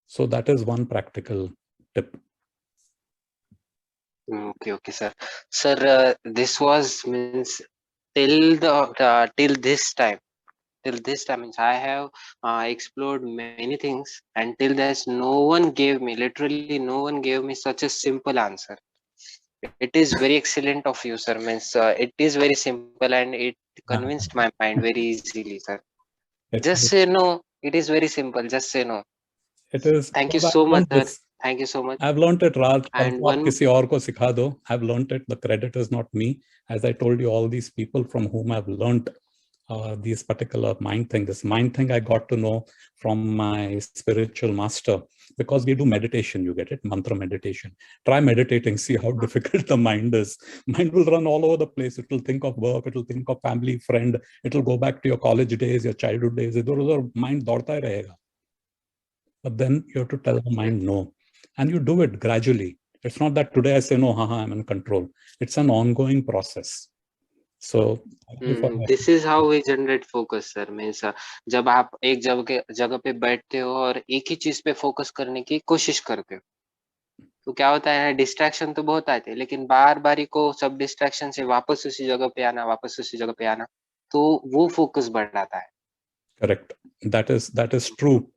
So that is one practical tip. Okay, sir. Sir, this was means till this time. Till this time means I have explored many things, and till this, no one gave me, literally, no one gave me such a simple answer. It is very excellent of you, sir. Means it is very simple, and it convinced my mind very easily, sir. Just say no. It is very simple. Just say no. It is. Thank you I've so much, learned sir. this. Thank you so much. I've learned it, Raj. कल And को आप one, किसी और को सिखा दो. I've learned it. The credit is not me. As I told you, all these people from whom I've learned these particular mind thing. This mind thing I got to know from my spiritual master, because we do meditation. You get it, mantra meditation. Try meditating. See how difficult the mind is. Mind will run all over the place. It will think of work. It will think of family, friend. It will go back to your college days, your childhood days. इधर उधर mind दौड़ता ही रहेगा. But then you have to tell the mind no. And you do it gradually. It's not that today I say, no, haha, I'm in control. It's an ongoing process. So this is how we generate focus, sir. Means जब आप एक जगह पे बैठते हो और एक ही चीज पे फोकस करने की कोशिश करते हो, तो क्या होता है, डिस्ट्रैक्शन तो बहुत आते हैं, लेकिन बार बारी को सब डिस्ट्रैक्शन से वापस उसी जगह पे आना, वापस उसी जगह पे आना, तो वो फोकस बढ़ाता है. Correct. That is true.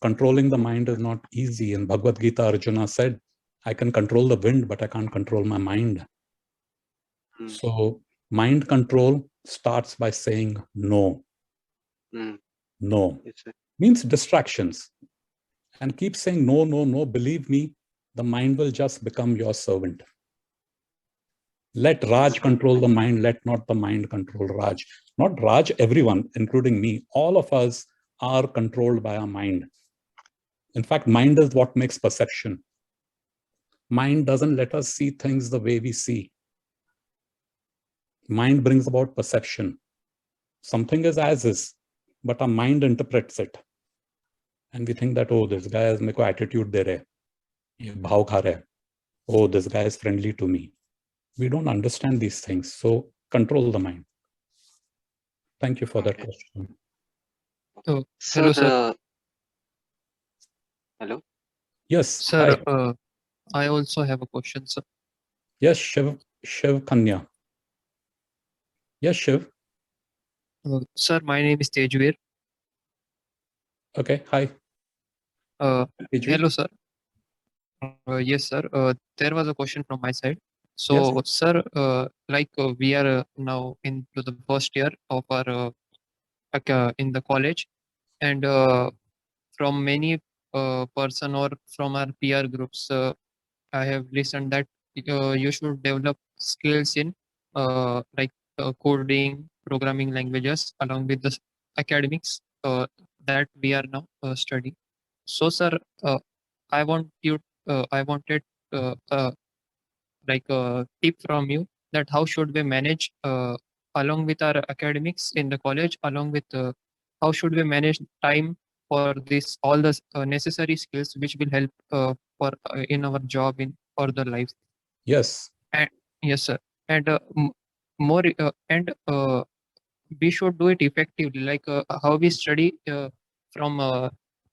Controlling the mind is not easy. In Bhagavad Gita, Arjuna said, I can control the wind, but I can't control my mind. So mind control starts by saying no. No. Means distractions. And keep saying no, no, no. Believe me, the mind will just become your servant. Let Raj control the mind. Let not the mind control Raj. Not Raj, everyone, including me. All of us are controlled by our mind. In fact, mind is what makes perception. Mind doesn't let us see things the way we see. Mind brings about perception. Something is as is, but our mind interprets it. And we think that, oh, this guy has meko attitude de rahe. Ye bhav kha rahe. Oh, this guy is friendly to me. We don't understand these things. So control the mind. Thank you for that question. Oh, hello, sir. Hello. Yes, sir. I also have a question, sir. Yes, Shiv Kanya. Yes, Shiv. Sir, my name is Tejveer. Okay, hi. Hello, sir. Yes, sir. There was a question from my side. So, yes. Sir, we are now into the first year of our in the college, and from many person or from our peer groups, I have listened that you should develop skills in coding, programming languages, along with the academics that we are now studying. So, sir, I wanted a tip from you that how should we manage along with our academics in the college, along with how should we manage time for this all the necessary skills which will help for in our job in further life. Yes. And yes, sir. And more and we should do it effectively, like how we study from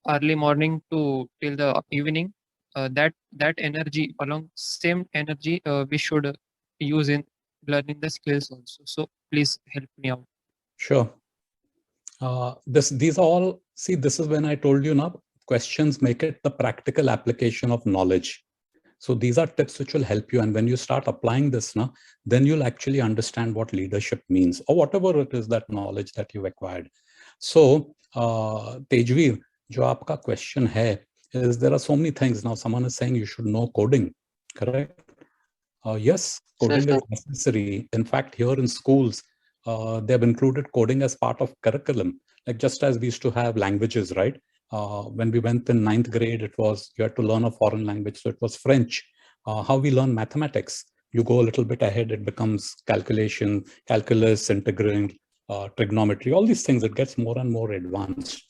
early morning to till the evening. That energy, along same energy, we should use in learning the skills also. So please help me out. Sure. These are all, see, this is when I told you now, questions make it the practical application of knowledge. So these are tips which will help you. And when you start applying this now, then you'll actually understand what leadership means, or whatever it is, that knowledge that you've acquired. So Tejveer, jo aapka question hai, is there are so many things. Now someone is saying you should know coding, correct? Yes, coding is necessary. In fact, here in schools, they have included coding as part of curriculum. Like just as we used to have languages, right? When we went in 9th grade, it was, you had to learn a foreign language. So it was French. How we learn mathematics, you go a little bit ahead, it becomes calculation, calculus, integral, trigonometry, all these things, it gets more and more advanced.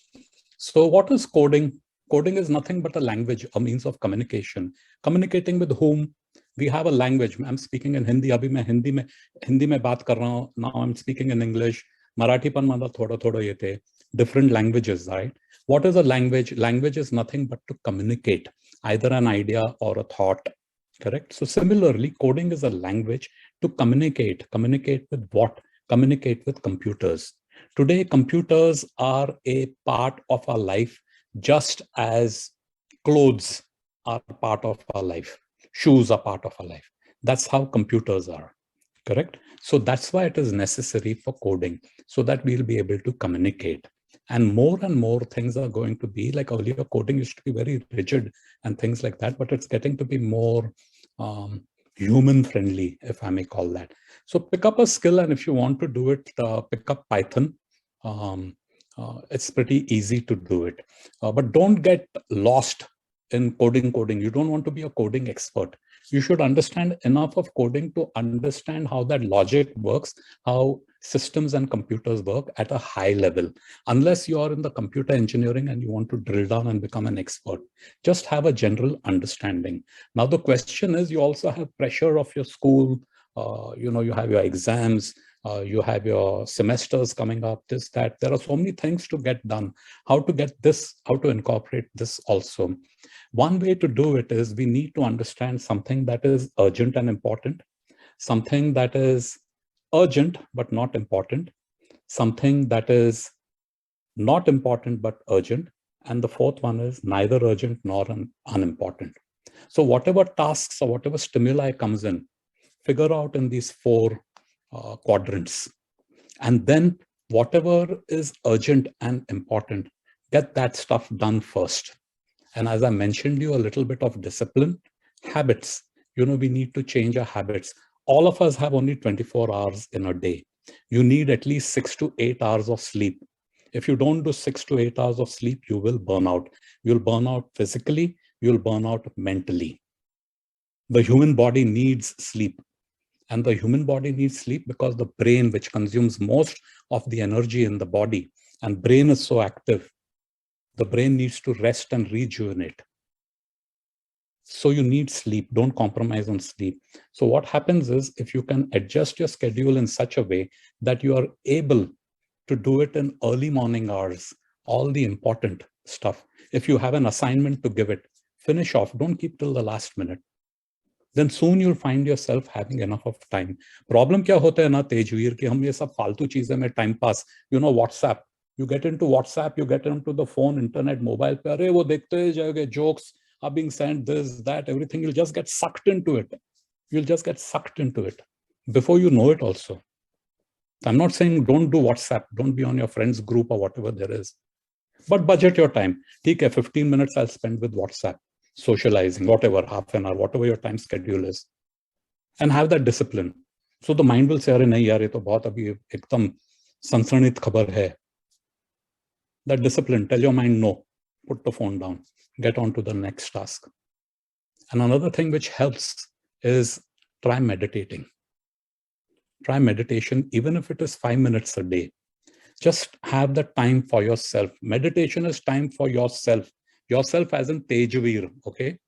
So what is coding? Coding is nothing but a language, a means of communication. Communicating with whom? We have a language. I'm speaking in Hindi. Abhi main Hindi mein baat kar raha hu. Now I'm speaking in English. Marathi pan manda thoda ye the. Different languages, right? What is a language? Language is nothing but to communicate either an idea or a thought, correct? So similarly, coding is a language to communicate. Communicate with what? Communicate with computers. Today, computers are a part of our life, just as clothes are part of our life. Shoes are part of our life. That's how computers are, correct? So that's why it is necessary for coding, so that we'll be able to communicate. And more things are going to be like earlier coding used to be very rigid and things like that, but it's getting to be more human friendly, if I may call that. So pick up a skill, and if you want to do it, pick up Python. It's pretty easy to do it, but don't get lost in coding. You don't want to be a coding expert. You should understand enough of coding to understand how that logic works, how systems and computers work at a high level. Unless you are in the computer engineering and you want to drill down and become an expert, just have a general understanding. Now, the question is, you also have pressure of your school, you have your exams, you have your semesters coming up, this, that. There are so many things to get done. How to get this, how to incorporate this also. One way to do it is we need to understand something that is urgent and important, something that is urgent but not important, something that is not important but urgent, and the fourth one is neither urgent nor unimportant. So whatever tasks or whatever stimuli comes in, figure out in these four quadrants. And then whatever is urgent and important, get that stuff done first. And as I mentioned you, a little bit of discipline, habits. We need to change our habits. All of us have only 24 hours in a day. You need at least 6 to 8 hours of sleep. If you don't do 6 to 8 hours of sleep, you will burn out. You'll burn out physically, you'll burn out mentally. The human body needs sleep. And the human body needs sleep because the brain, which consumes most of the energy in the body, and brain is so active, the brain needs to rest and rejuvenate. So you need sleep. Don't compromise on sleep. So what happens is, if you can adjust your schedule in such a way that you are able to do it in early morning hours, all the important stuff. If you have an assignment to give it, finish off. Don't keep till the last minute. Then soon you'll find yourself having enough of time. Problem क्या होता है ना तेजवीर कि हम ये सब फालतू चीजें में time pass, WhatsApp. You get into WhatsApp, you get into the phone, internet, mobile पे अरे वो देखते जाओगे, jokes are being sent, this, that, everything. You'll just get sucked into it. You'll just get sucked into it before you know it also. I'm not saying don't do WhatsApp, don't be on your friends group or whatever there is, but budget your time. ठीक है, 15 minutes I'll spend with WhatsApp, socializing, whatever, half an hour, whatever your time schedule is, and have that discipline. So the mind will say, अरे नहीं यार, ये तो बहुत अभी एकदम सनसनीत खबर है. That discipline, tell your mind no, put the phone down, get on to the next task. And another thing which helps is try meditating. Try meditation, even if it is 5 minutes a day. Just have the time for yourself. Meditation is time for yourself. Yourself as in Tejveer, okay?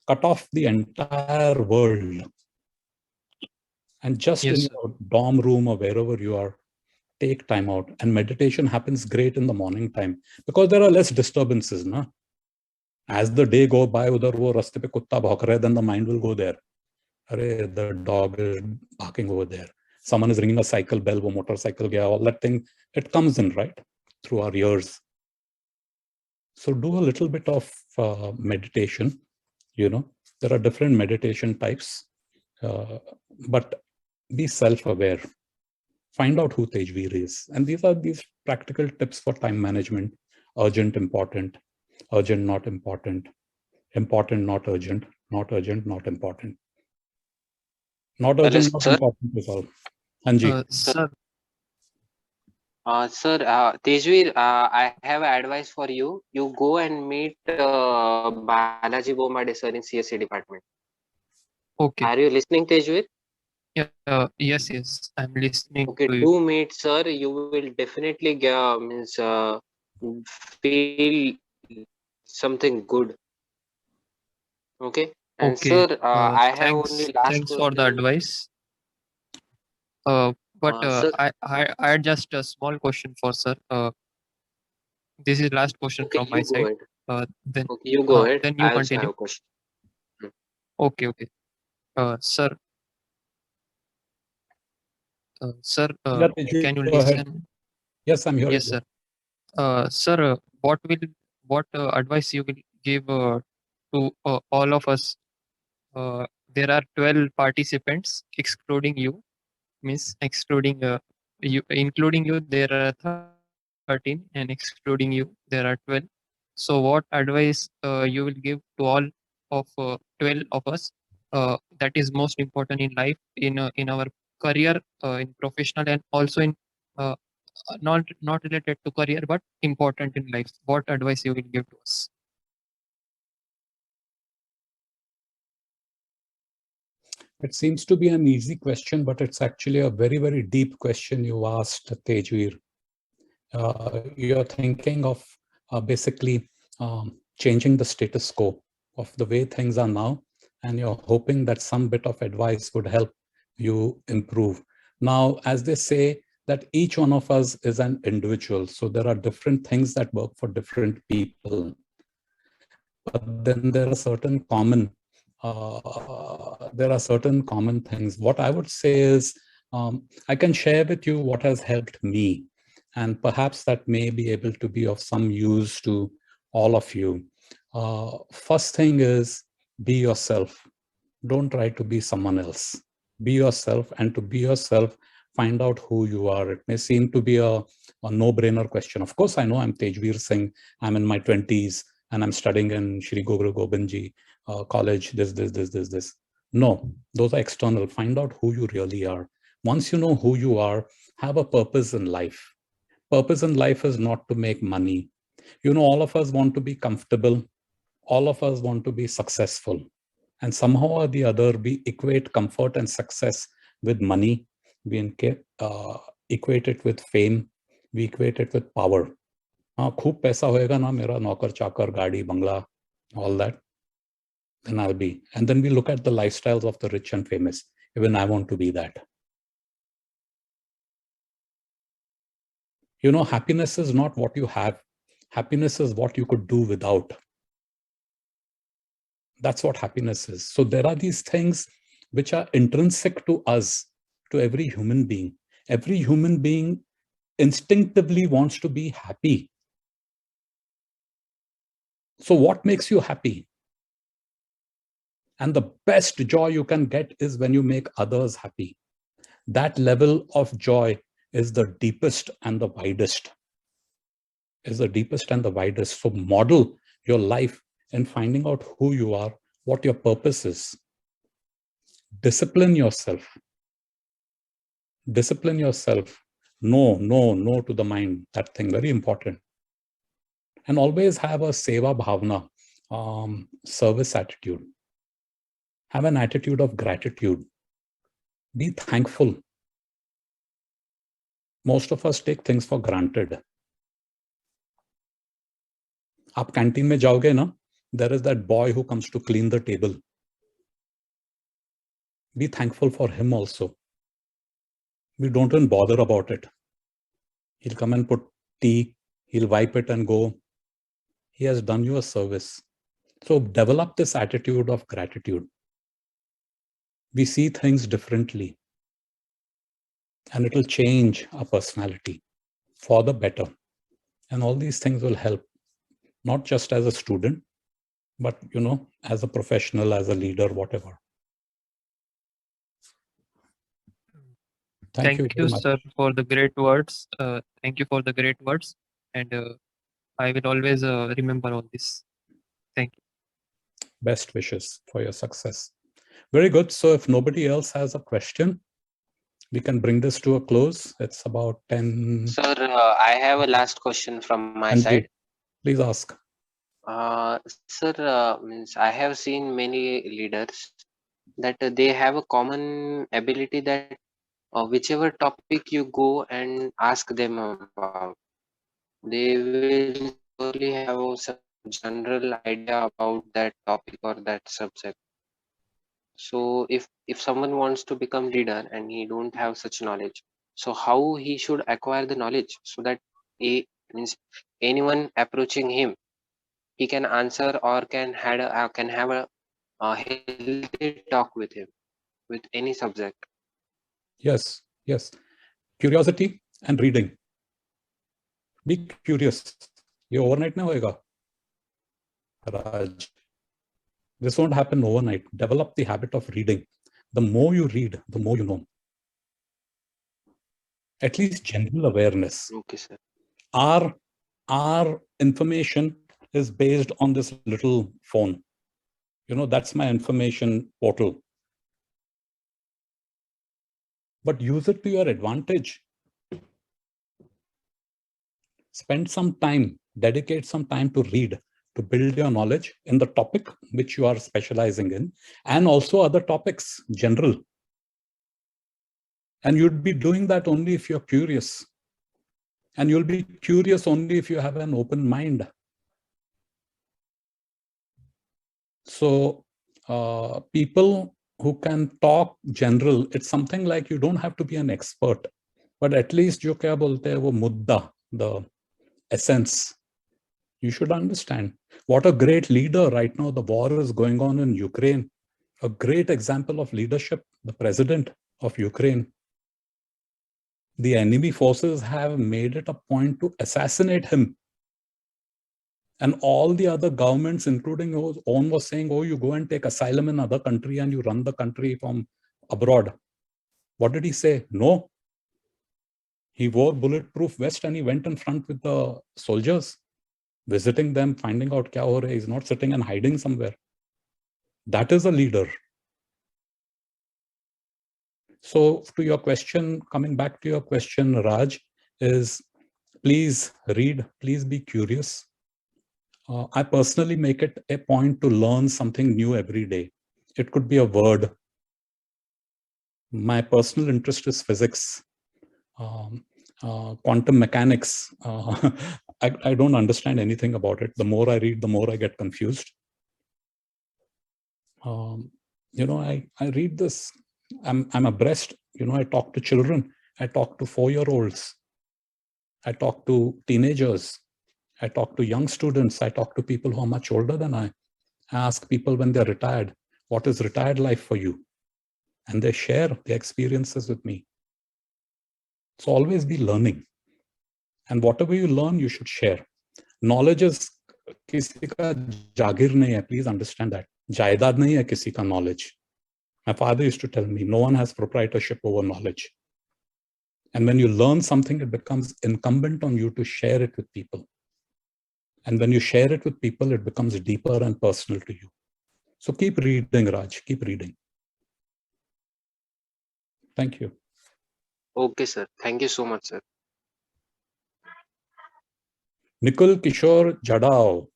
Cut off the entire world. And just in your dorm room or wherever you are, take time out. And meditation happens great in the morning time because there are less disturbances, na? As the day go by, udhar wo raste pe kutta bhauk raha hai, then the mind will go there. Arey, the dog is barking over there. Someone is ringing a cycle bell, wo motorcycle gaya, all that thing, it comes in, right? Through our ears. So do a little bit of meditation. There are different meditation types, but be self-aware. Find out who Tejveer is. And these are these practical tips for time management. Urgent, important. Urgent, not important. Important, not urgent. Not urgent, not important. Not urgent, not important is all. Hanji. Sir, Sir, Tejveer, I have advice for you. You go and meet Balaji Bomade sir in CSC department. okay. Are you listening, Tejveer? Yes, I'm listening. Okay, to you. do meet sir. You will definitely feel something good. Okay. And Okay. sir, I have only last Thanks for the question. advice. Sir, I had just a small question for sir. This is last question okay, from my you go side. ahead. Then Okay, you go ahead. then you I also have continue. a question. Okay. Sir, Yeah, Tejveer, can you go ahead. listen? Yes, I'm hearing Yes, you. sir. Sir, what advice you will give to all of us? There are 12 participants, excluding you. Means excluding you, including you. There are 13 13, and excluding you, there are 12. So, what advice you will give to all of 12 of us that is most important in life, in our career, in professional, and also in uh, not related to career but important in life? What advice you will give to us? It seems to be an easy question, but it's actually a very, very deep question you asked, Tejveer. You're thinking of basically changing the status quo of the way things are now, and you're hoping that some bit of advice would help you improve. Now, as they say, that each one of us is an individual, so there are different things that work for different people. But then there are certain common things. What I would say is, I can share with you what has helped me, and perhaps that may be able to be of some use to all of you. First thing is, be yourself. Don't try to be someone else. Be yourself, and to be yourself, find out who you are. It may seem to be a no-brainer question. Of course, I know I'm Tejveer Singh. I'm in my 20s, and I'm studying in Shri Guru Gobind Ji college, this. No, those are external. Find out who you really are. Once you know who you are, have a purpose in life. Purpose in life is not to make money. You know, all of us want to be comfortable. All of us want to be successful. And somehow or the other, we equate comfort and success with money. We equate it with fame. We equate it with power. खूब पैसा होएगा ना, मेरा नौकर चाकर, गाड़ी, bangla, all that, then I'll be. And then we look at the lifestyles of the rich and famous. Even I want to be that. You know, happiness is not what you have. Happiness is what you could do without. That's what happiness is. So there are these things which are intrinsic to us, to every human being. Every human being instinctively wants to be happy. So what makes you happy? And the best joy you can get is when you make others happy. That level of joy is the deepest and the widest. So model your life in finding out who you are, what your purpose is. Discipline yourself. Discipline yourself. No to the mind. That thing, very important. And always have a seva bhavna, service attitude. Have an attitude of gratitude. Be thankful. Most of us take things for granted. आप canteen में जाओगे ना, there is that boy who comes to clean the table. Be thankful for him also. We don't even bother about it. He'll come and put tea, he'll wipe it and go. He has done you a service. So develop this attitude of gratitude. We see things differently, and it will change our personality for the better. And all these things will help, not just as a student, but, you know, as a professional, as a leader, whatever. Thank you, sir, for the great words. Thank you for the great words. And I will always remember all this. Thank you. Best wishes for your success. Very good. So if nobody else has a question, we can bring this to a close. It's about 10. Sir, I have a last question from my Anji, side. please ask. Sir, means I have seen many leaders that they have a common ability that whichever topic you go and ask them about, they will surely have some general idea about that topic or that subject. So if someone wants to become leader and he don't have such knowledge, so how he should acquire the knowledge so that means anyone approaching him, he can answer or can have a healthy talk with him with any subject. Yes. Curiosity and reading. Be curious. ये overnight ना होएगा, Raj. This won't happen overnight. Develop the habit of reading. The more you read, the more you know. At least general awareness. Okay, sir. our information is based on this little phone. That's my information portal. But use it to your advantage. Spend some time, dedicate some time to read, to build your knowledge in the topic which you are specializing in, and also other topics, general. And you'd be doing that only if you're curious. And you'll be curious only if you have an open mind. So people who can talk general, it's something like you don't have to be an expert, but at least jo kya bolte hai, wo mudda, the essence, you should understand. What a great leader. Right now, the war is going on in Ukraine. A great example of leadership, the president of Ukraine. The enemy forces have made it a point to assassinate him. And all the other governments, including his own, was saying, oh, you go and take asylum in another country and you run the country from abroad. What did he say? No. He wore bulletproof vest and he went in front with the soldiers, visiting them, finding out kya ho raha hai. He's not sitting and hiding somewhere. That is a leader. So to your question, coming back to your question, Raj, is please read, please be curious. I personally make it a point to learn something new every day. It could be a word. My personal interest is physics, quantum mechanics. I don't understand anything about it. The more I read, the more I get confused. I read this. I'm abreast. I talk to children. I talk to 4-year-olds. I talk to teenagers. I talk to young students. I talk to people who are much older than I ask people when they're retired, what is retired life for you? And they share their experiences with me. So always be learning. And whatever you learn, you should share. Knowledge is kisi ka jagir nahi hai. Please understand that. Jaidad nahi hai kisi ka knowledge. My father used to tell me, no one has proprietorship over knowledge. And when you learn something, it becomes incumbent on you to share it with people. And when you share it with people, it becomes deeper and personal to you. So keep reading, Raj, keep reading. Thank you. Okay, sir. Thank you so much, sir. Nikul Kishore Jadao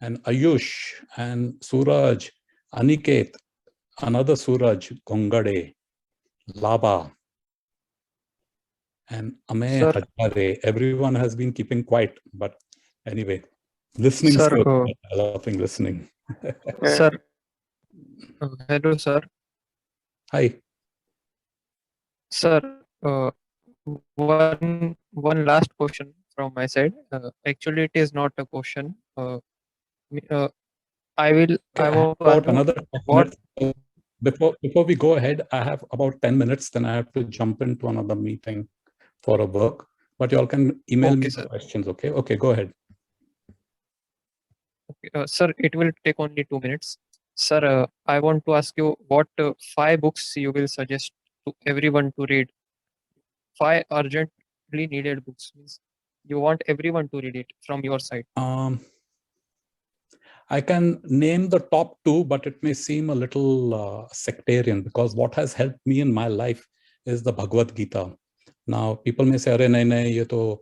and Ayush and Suraj, Aniket, another Suraj, Gongade, Laba, and Amey Hajare. Everyone has been keeping quiet, but anyway, listening Sir, skill, developing listening. Sir, hello, sir. Hi. Sir, one last question from my side. Actually, it is not a question. I will. Okay, I want to about ask you another 10 what. minutes. Before we go ahead, I have about 10 minutes. Then I have to jump into another meeting for a work. But you all can email me the questions. Okay. Okay. Go ahead. Okay, sir, it will take only 2 minutes. Sir, I want to ask you what 5 books you will suggest to everyone to read. 5 urgently needed books means you want everyone to read it from your side. I can name the top 2, but it may seem a little sectarian, because what has helped me in my life is the Bhagavad Gita. Now, people may say, "Arey, nahi, nahi, ye to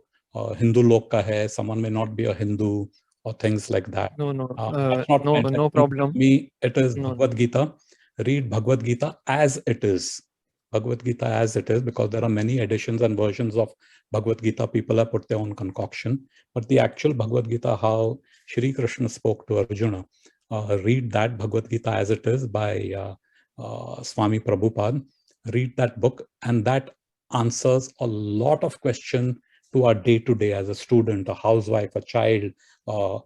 Hindu log ka hai. Someone may not be a Hindu," or things like that. No, That's not my no intention. problem. For me, it is No. Bhagavad Gita. Read Bhagavad Gita as it is. Bhagavad Gita as it is, because there are many editions and versions of Bhagavad Gita. People have put their own concoction. But the actual Bhagavad Gita, how Shri Krishna spoke to Arjuna, read that Bhagavad Gita as it is by Swami Prabhupada. Read that book, and that answers a lot of questions to our day-to-day as a student, a housewife, a child, a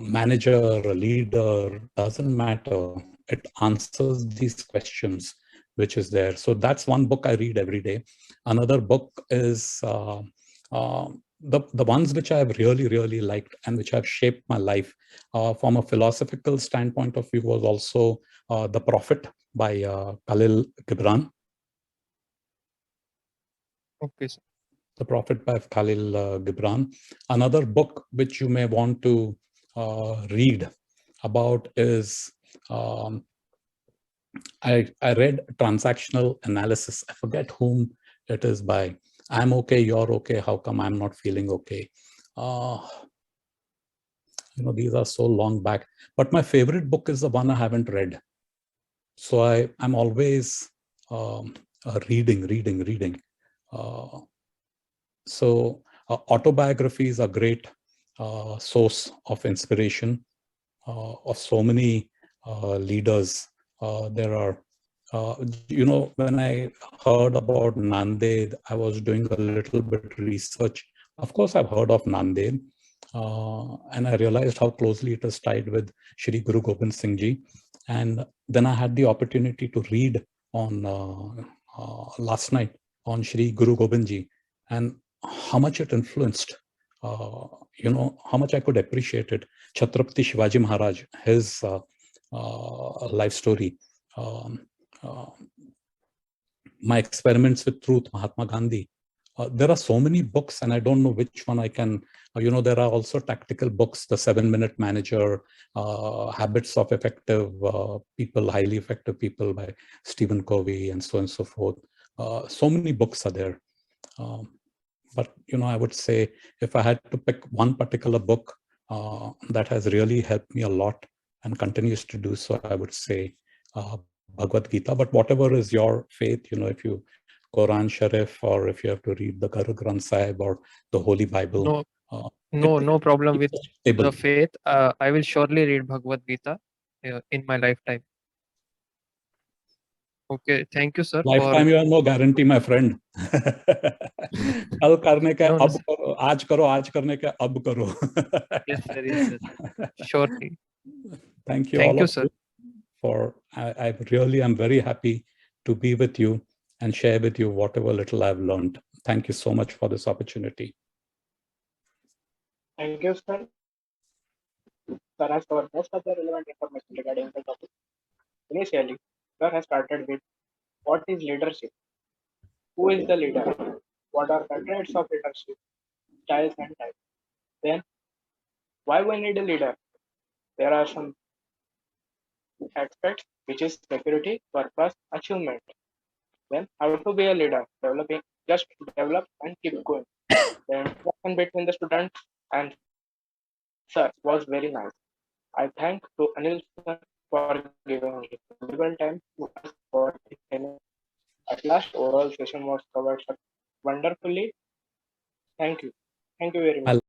manager, a leader, doesn't matter. It answers these questions, which is there. So that's one book I read every day. Another book is the ones which I've really liked and which have shaped my life from a philosophical standpoint of view was also The Prophet by Khalil Gibran. Okay, sir. The Prophet by Khalil Gibran. Another book which you may want to read about is, I read Transactional Analysis. I forget whom it is by. I'm okay, you're okay, how come I'm not feeling okay? These are so long back. But my favorite book is the one I haven't read. So I'm always reading. So autobiographies are great source of inspiration of so many leaders. There are, when I heard about Nanded, I was doing a little bit research. Of course, I've heard of Nanded, and I realized how closely it is tied with Shri Guru Gobind Singh Ji. And then I had the opportunity to read on last night on Shri Guru Gobind Ji, and how much it influenced, how much I could appreciate it. Chhatrapati Shivaji Maharaj, his life story, my experiments with truth, Mahatma Gandhi. There are so many books, and I don't know which one I can, there are also tactical books, The 7-Minute Manager, Habits of Effective People, Highly Effective People by Stephen Covey, and so on and so forth. So many books are there. But, I would say if I had to pick one particular book that has really helped me a lot and continues to do so, I would say Bhagavad Gita. But whatever is your faith, if you Quran Sharif, or if you have to read the Guru Granth Sahib or the Holy Bible. No problem with the faith. I will surely read Bhagavad Gita in my lifetime. Okay, thank you, sir. Lifetime, you have no guarantee, my friend. कल करने का अब करो, आज करने का अब करो. Yes, sir. Surely. Thank you, Thank all you, of sir. you. I really am very happy to be with you and share with you whatever little I've learned. Thank you so much for this opportunity. Thank you, sir. Sir has covered most of the relevant information regarding the topic. Initially, sir has started with what is leadership? Who is the leader? What are the traits of leadership? Styles and types. Then, why we need a leader? There are some aspects, which is security, purpose, achievement. Then, how to be a leader? Developing, just develop and keep going. The interaction between the students and sir was very nice. I thank to Anil sir for giving me valuable time to ask for his opinion. At last, overall session was covered wonderfully. Thank you. Thank you very much.